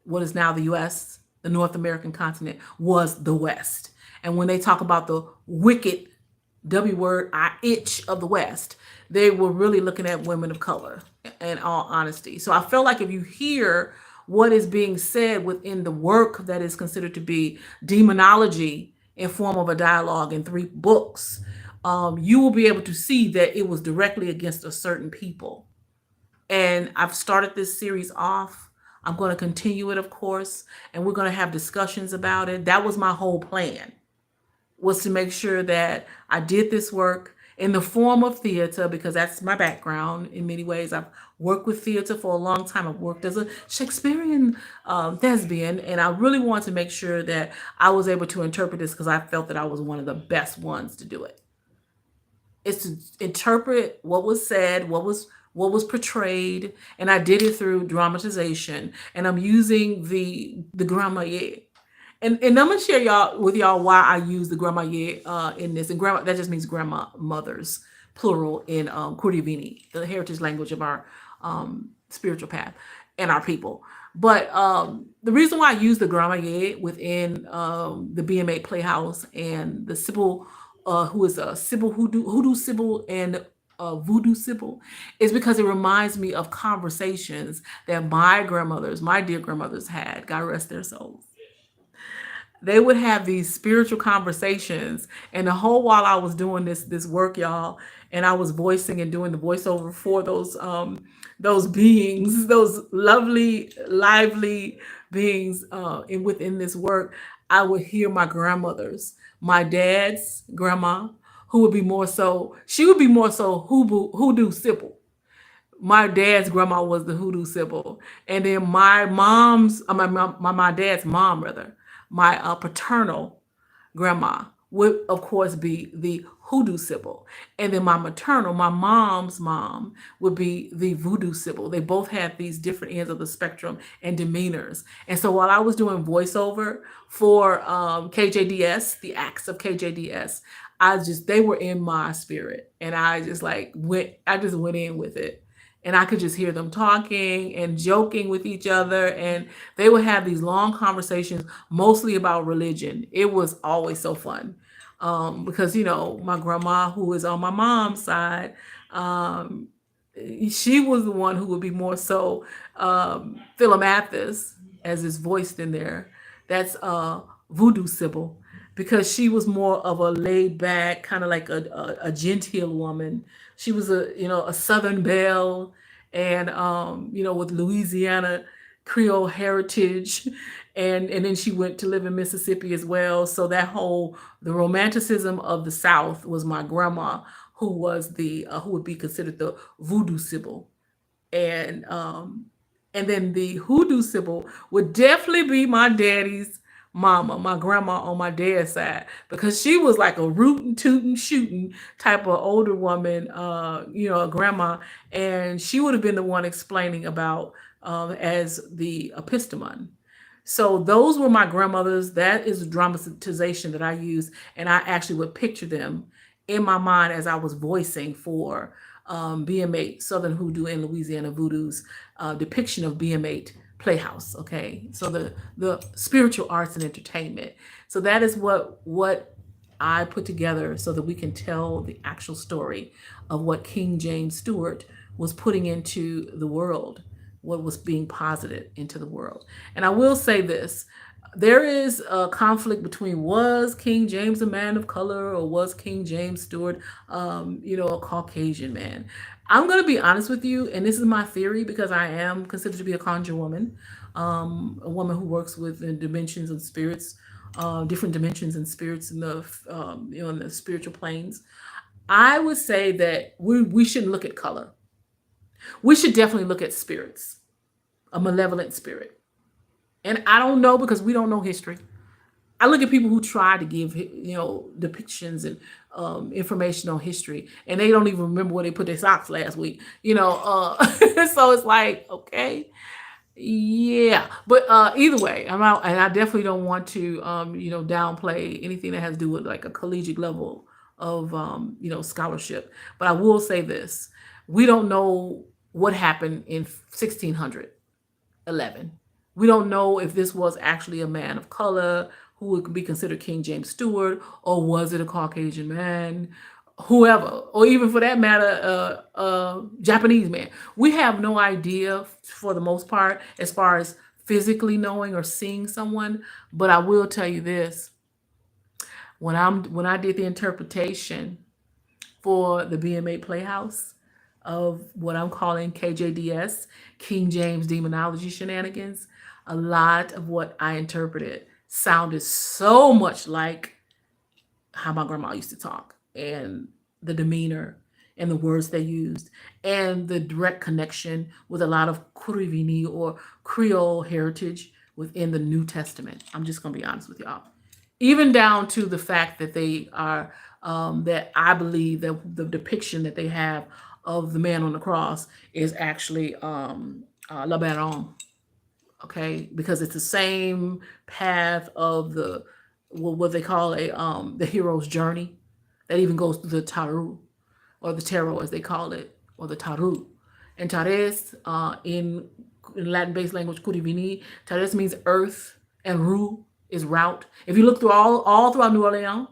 What is now the U.S., the North American continent, was the West. And when they talk about the wicked W word, I itch of the West, they were really looking at women of color, in all honesty. So I feel like if you hear what is being said within the work that is considered to be demonology in form of a dialogue in 3 books, you will be able to see that it was directly against a certain people. And I've started this series off. I'm going to continue it, of course, and we're going to have discussions about it. That was my whole plan, was to make sure that I did this work in the form of theater, because that's my background in many ways. I've worked with theater for a long time. I've worked as a Shakespearean thespian, and I really wanted to make sure that I was able to interpret this because I felt that I was one of the best ones to do it. It's to interpret what was said, what was portrayed, and I did it through dramatization. And I'm using the grammaire. And I'm gonna share with y'all why I use the grammaire in this. And grandma, that just means grandmothers, plural, in Kurdivini, the heritage language of our spiritual path and our people. But the reason why I use the grammaire within the BM8 Playhouse and the Sibyl, who is a Sibyl, HooDoo Sibyl and VooDoo Sibyl, is because it reminds me of conversations that my grandmothers, my dear grandmothers, had. God rest their souls. They would have these spiritual conversations, and the whole while I was doing this work, y'all, and I was voicing and doing the voiceover for those beings, those lovely, lively beings within this work, I would hear my grandmothers, my dad's grandma, who would be more so, she would be more so HooDoo Sibyl. My dad's grandma was the HooDoo Sibyl. And then my dad's mom, rather, my paternal grandma would, of course, be the HooDoo Sibyl. And then my maternal, my mom's mom, would be the VooDoo Sibyl. They both had these different ends of the spectrum and demeanors. And so while I was doing voiceover for KJDS, the acts of KJDS, they were in my spirit. And I just went in with it. And I could just hear them talking and joking with each other. And they would have these long conversations, mostly about religion. It was always so fun. Because, my grandma, who is on my mom's side, she was the one who would be more so Philomathus, as is voiced in there. That's VooDoo Sibyl, because she was more of a laid back, kind of like a genteel woman. She was a Southern belle, and with Louisiana Creole heritage, and then she went to live in Mississippi as well. So the romanticism of the South was my grandma, who was the who would be considered the voodoo Sibyl. And then the HooDoo Sibyl would definitely be my daddy's mama, my grandma on my dad's side, because she was like a rootin' tootin' shooting type of older woman, a grandma, and she would have been the one explaining about as the epistemon. So those were my grandmothers. That is a dramatization that I use, and I actually would picture them in my mind as I was voicing for BM8 Southern Hoodoo and Louisiana Voodoo's depiction of BM8 Playhouse. Okay, so the spiritual arts and entertainment. So that is what I put together so that we can tell the actual story of what King James Stewart was putting into the world, what was being posited into the world. And I will say this, there is a conflict between, was King James a man of color, or was King James Stewart, a Caucasian man? I'm going to be honest with you, and this is my theory because I am considered to be a conjure woman, a woman who works with the dimensions and spirits, different dimensions and spirits in the, in the spiritual planes. I would say that we shouldn't look at color. We should definitely look at spirits, a malevolent spirit. And I don't know, because we don't know history. I look at people who try to give, depictions and information on history, and they don't even remember where they put their socks last week, so it's like, okay, yeah. But either way, I'm out, and I definitely don't want to, downplay anything that has to do with like a collegiate level of, scholarship. But I will say this, we don't know what happened in 1611. We don't know if this was actually a man of color who would be considered King James Stewart, or was it a Caucasian man, whoever, or even for that matter, Japanese man. We have no idea for the most part as far as physically knowing or seeing someone. But I will tell you this, when I did the interpretation for the BM8 Playhouse of what I'm calling KJDS, King James Demonology Shenanigans, a lot of what I interpreted sounded so much like how my grandma used to talk, and the demeanor and the words they used, and the direct connection with a lot of Kurivini or Creole heritage within the New Testament. I'm just going to be honest with y'all. Even down to the fact that they are, that I believe that the depiction that they have of the man on the cross is actually La Baronne. Okay, because it's the same path of the what they call the hero's journey that even goes through the tarot, or the tarot as they call it, or the tarot. And tares in Latin-based language, Kurivini, tares means earth, and ru is route. If you look through all throughout New Orleans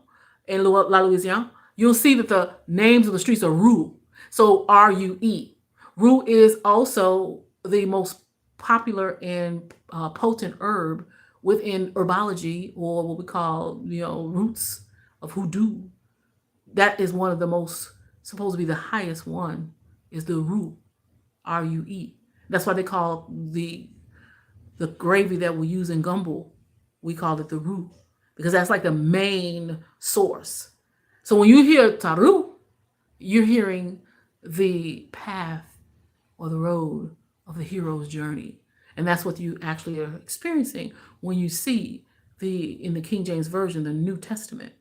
and La Louisiana, you'll see that the names of the streets are Rue. So R-U-E. Rue is also the most popular and potent herb within herbology, or what we call, roots of hoodoo. That is one of the most, supposed to be the highest one, is the rue, R-U-E. That's why they call the gravy that we use in gumbo, we call it the rue, because that's like the main source. So when you hear taru, you're hearing the path or the road of the hero's journey. And that's what you actually are experiencing when you see in the King James Version, the New Testament,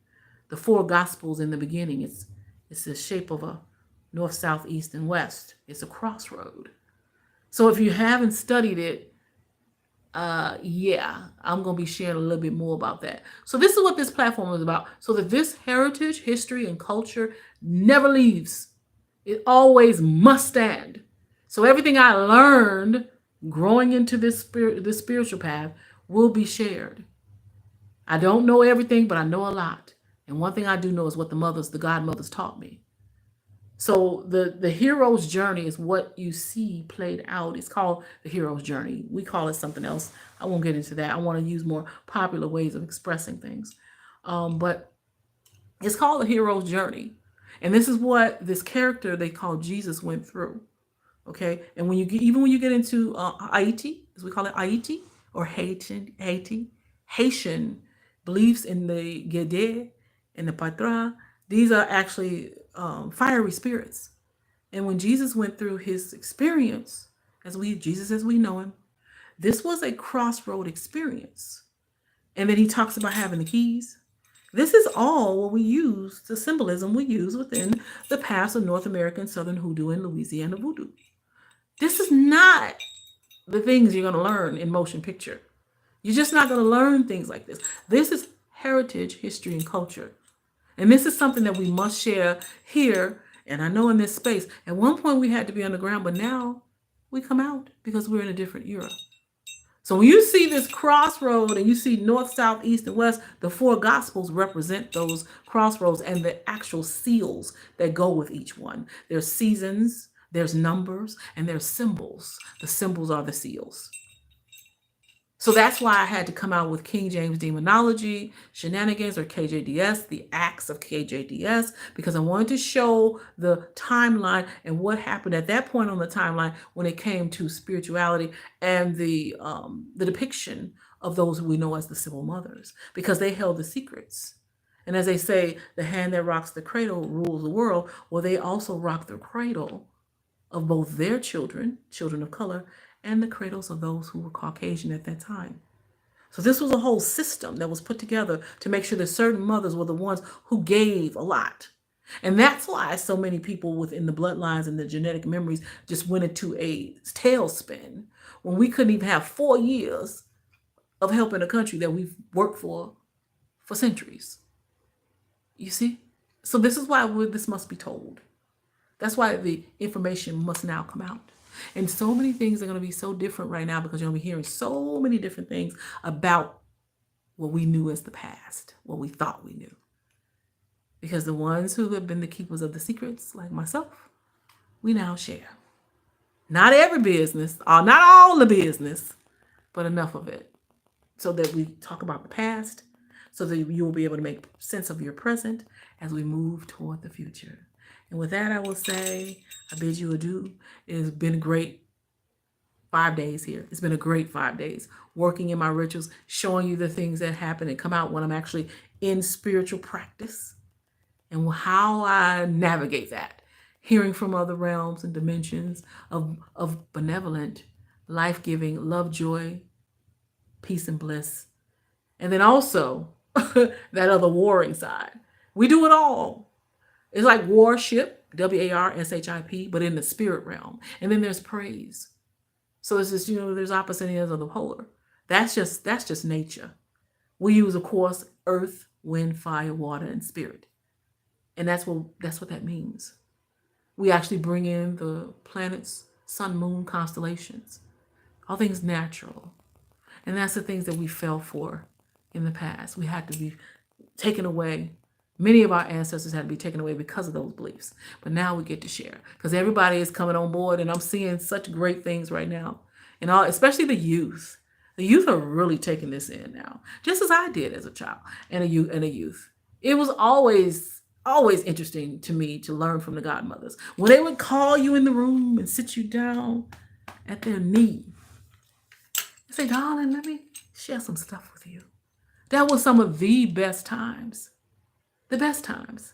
the four Gospels in the beginning. It's the shape of a north, south, east, and west. It's a crossroad. So if you haven't studied it, I'm going to be sharing a little bit more about that. So this is what this platform is about, so that this heritage, history, and culture never leaves. It always must stand. So everything I learned growing into this spiritual path will be shared. I don't know everything, but I know a lot. And one thing I do know is what the godmothers taught me. So the hero's journey is what you see played out. It's called the hero's journey. We call it something else. I won't get into that. I want to use more popular ways of expressing things. But it's called the hero's journey. And this is what this character they call Jesus went through. Okay. And when you get into Haiti, as we call it, Haiti, or Haitian beliefs in the Gede and the Patra, these are actually fiery spirits. And when Jesus went through his experience, Jesus as we know him, this was a crossroad experience. And then he talks about having the keys. This is all what we use, the symbolism we use within the past of North American Southern Hoodoo and Louisiana Voodoo. This is not the things you're going to learn in motion picture. You're just not going to learn things like this. This is heritage, history, and culture. And this is something that we must share here. And I know in this space, at one point we had to be underground, but now we come out because we're in a different era. So when you see this crossroad and you see north, south, east, and west, the four gospels represent those crossroads and the actual seals that go with each one. There's seasons, there's numbers, and there's symbols. The symbols are the seals. So that's why I had to come out with King James Demonology, Shenanigans, or KJDS, the acts of KJDS, because I wanted to show the timeline and what happened at that point on the timeline when it came to spirituality and the depiction of those who we know as the Sibyl mothers, because they held the secrets. And as they say, the hand that rocks the cradle rules the world. Well, they also rock the cradle of both their children, children of color, and the cradles of those who were Caucasian at that time. So this was a whole system that was put together to make sure that certain mothers were the ones who gave a lot. And that's why so many people within the bloodlines and the genetic memories just went into a tailspin when we couldn't even have 4 years of helping a country that we've worked for centuries. You see? So this is why this must be told. That's why the information must now come out. And so many things are going to be so different right now because you're going to be hearing so many different things about what we knew as the past, what we thought we knew. Because the ones who have been the keepers of the secrets, like myself, we now share. Not every business, or not all the business, but enough of it so that we talk about the past, so that you will be able to make sense of your present as we move toward the future. And with that, I will say, I bid you adieu. It has been a great 5 days here. It's been a great 5 days working in my rituals, showing you the things that happen and come out when I'm actually in spiritual practice and how I navigate that, hearing from other realms and dimensions of benevolent, life-giving, love, joy, peace, and bliss. And then also that other warring side. We do it all. It's like worship, WARSHIP, but in the spirit realm. And then there's praise. So it's just, there's opposite ends of the polar. That's just nature. We use, of course, earth, wind, fire, water, and spirit. And that's what that means. We actually bring in the planets, sun, moon, constellations, all things natural. And that's the things that we fell for in the past. We had to be taken away. Many of our ancestors had to be taken away because of those beliefs. But now we get to share because everybody is coming on board, and I'm seeing such great things right now. And especially the youth. The youth are really taking this in now, just as I did as a child and a youth. It was always interesting to me to learn from the godmothers. When they would call you in the room and sit you down at their knee and say, darling, let me share some stuff with you. That was some of the best times. The best times.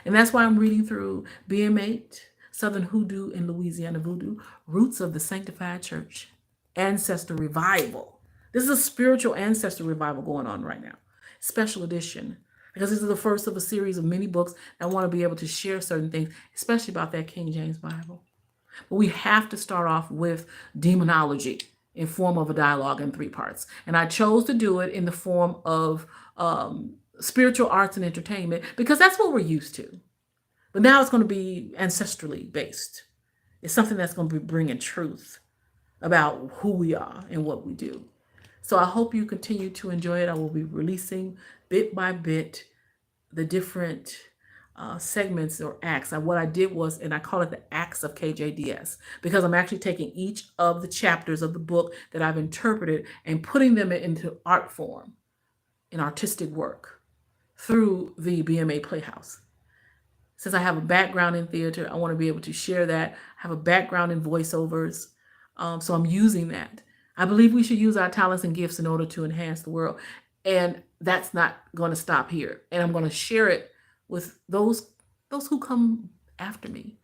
And that's why I'm reading through BM8, Southern Hoodoo and Louisiana Voodoo, Roots of the Sanctified Church, Ancestor Revival. This is a spiritual ancestor revival going on right now. Special edition. Because this is the first of a series of many books. I want to be able to share certain things, especially about that King James Bible. But we have to start off with demonology in form of a dialogue in 3 parts. And I chose to do it in the form of spiritual arts and entertainment because that's what we're used to. But now it's going to be ancestrally based. It's something that's going to be bringing truth about who we are and what we do. So I hope you continue to enjoy it. I will be releasing bit by bit the different segments or acts. And what I did was, and I call it the acts of KJDS, because I'm actually taking each of the chapters of the book that I've interpreted and putting them into art form, in artistic work, through the BM8 Playhouse. Since I have a background in theater, I want to be able to share that. I have a background in voiceovers, so I'm using that. I believe we should use our talents and gifts in order to enhance the world, and that's not going to stop here. And I'm going to share it with those those who come after me.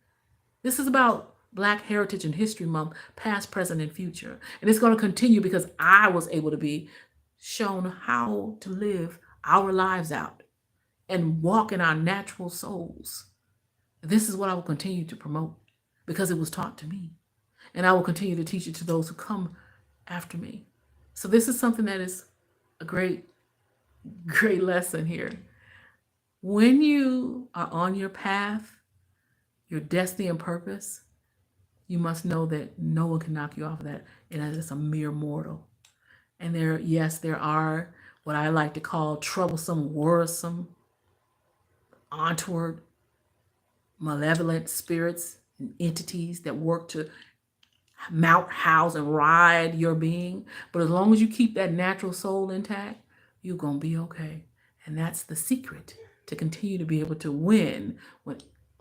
This is about Black Heritage and History Month, past, present, and future. And it's going to continue because I was able to be shown how to live our lives out and walk in our natural souls. This is what I will continue to promote because it was taught to me. And I will continue to teach it to those who come after me. So this is something that is a great lesson here. When you are on your path, your destiny and purpose, you must know that no one can knock you off of that, and that is a mere mortal. And there are what I like to call troublesome, worrisome, untoward, malevolent spirits and entities that work to mount, house, and ride your being. But as long as you keep that natural soul intact, you're going to be okay. And that's the secret to continue to be able to win when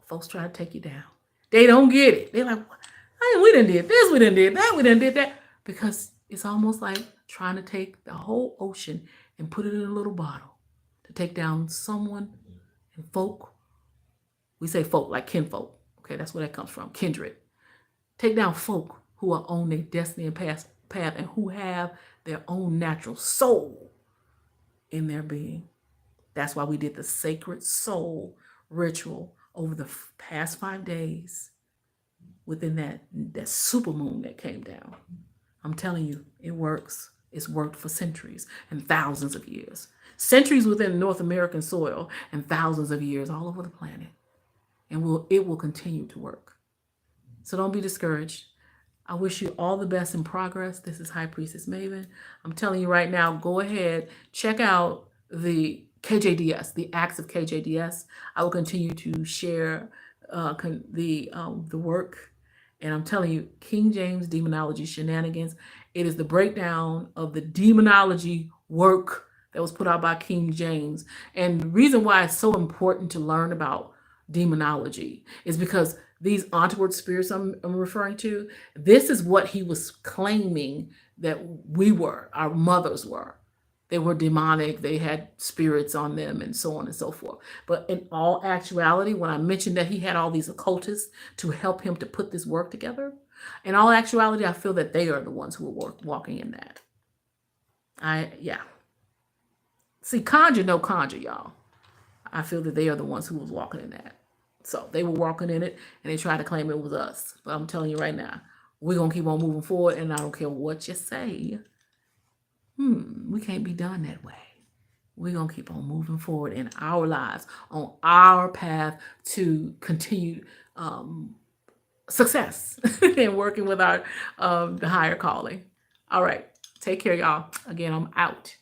folks try to take you down. They don't get it. They're like, hey, we done did this, we done did that, we done did that. Because it's almost like trying to take the whole ocean and put it in a little bottle to take down someone and folk. We say folk like kinfolk. Okay, that's where that comes from, kindred. Take down folk who are on their destiny and path and who have their own natural soul in their being. That's why we did the sacred soul ritual over the past 5 days within that super moon that came down. I'm telling you, it works. It's worked for centuries and thousands of years. Centuries within North American soil and thousands of years all over the planet. And it will continue to work. So don't be discouraged. I wish you all the best in progress. This is High Priestess Maven. I'm telling you right now, go ahead, check out the KJDS, the acts of KJDS. I will continue to share the work. And I'm telling you, King James Demonology Shenanigans, it is the breakdown of the demonology work that was put out by King James. And the reason why it's so important to learn about demonology is because these untoward spirits I'm referring to, this is what he was claiming that we were, our mothers were. They were demonic, they had spirits on them, and so on and so forth. But in all actuality, when I mentioned that he had all these occultists to help him to put this work together, in all actuality, I feel that they are the ones who are walking in that. See, conjure, no conjure, y'all. I feel that they are the ones who was walking in that. So they were walking in it, and they tried to claim it was us. But I'm telling you right now, we're going to keep on moving forward, and I don't care what you say. We can't be done that way. We're going to keep on moving forward in our lives, on our path to continue success in working with our the higher calling. All right. Take care, y'all. Again, I'm out.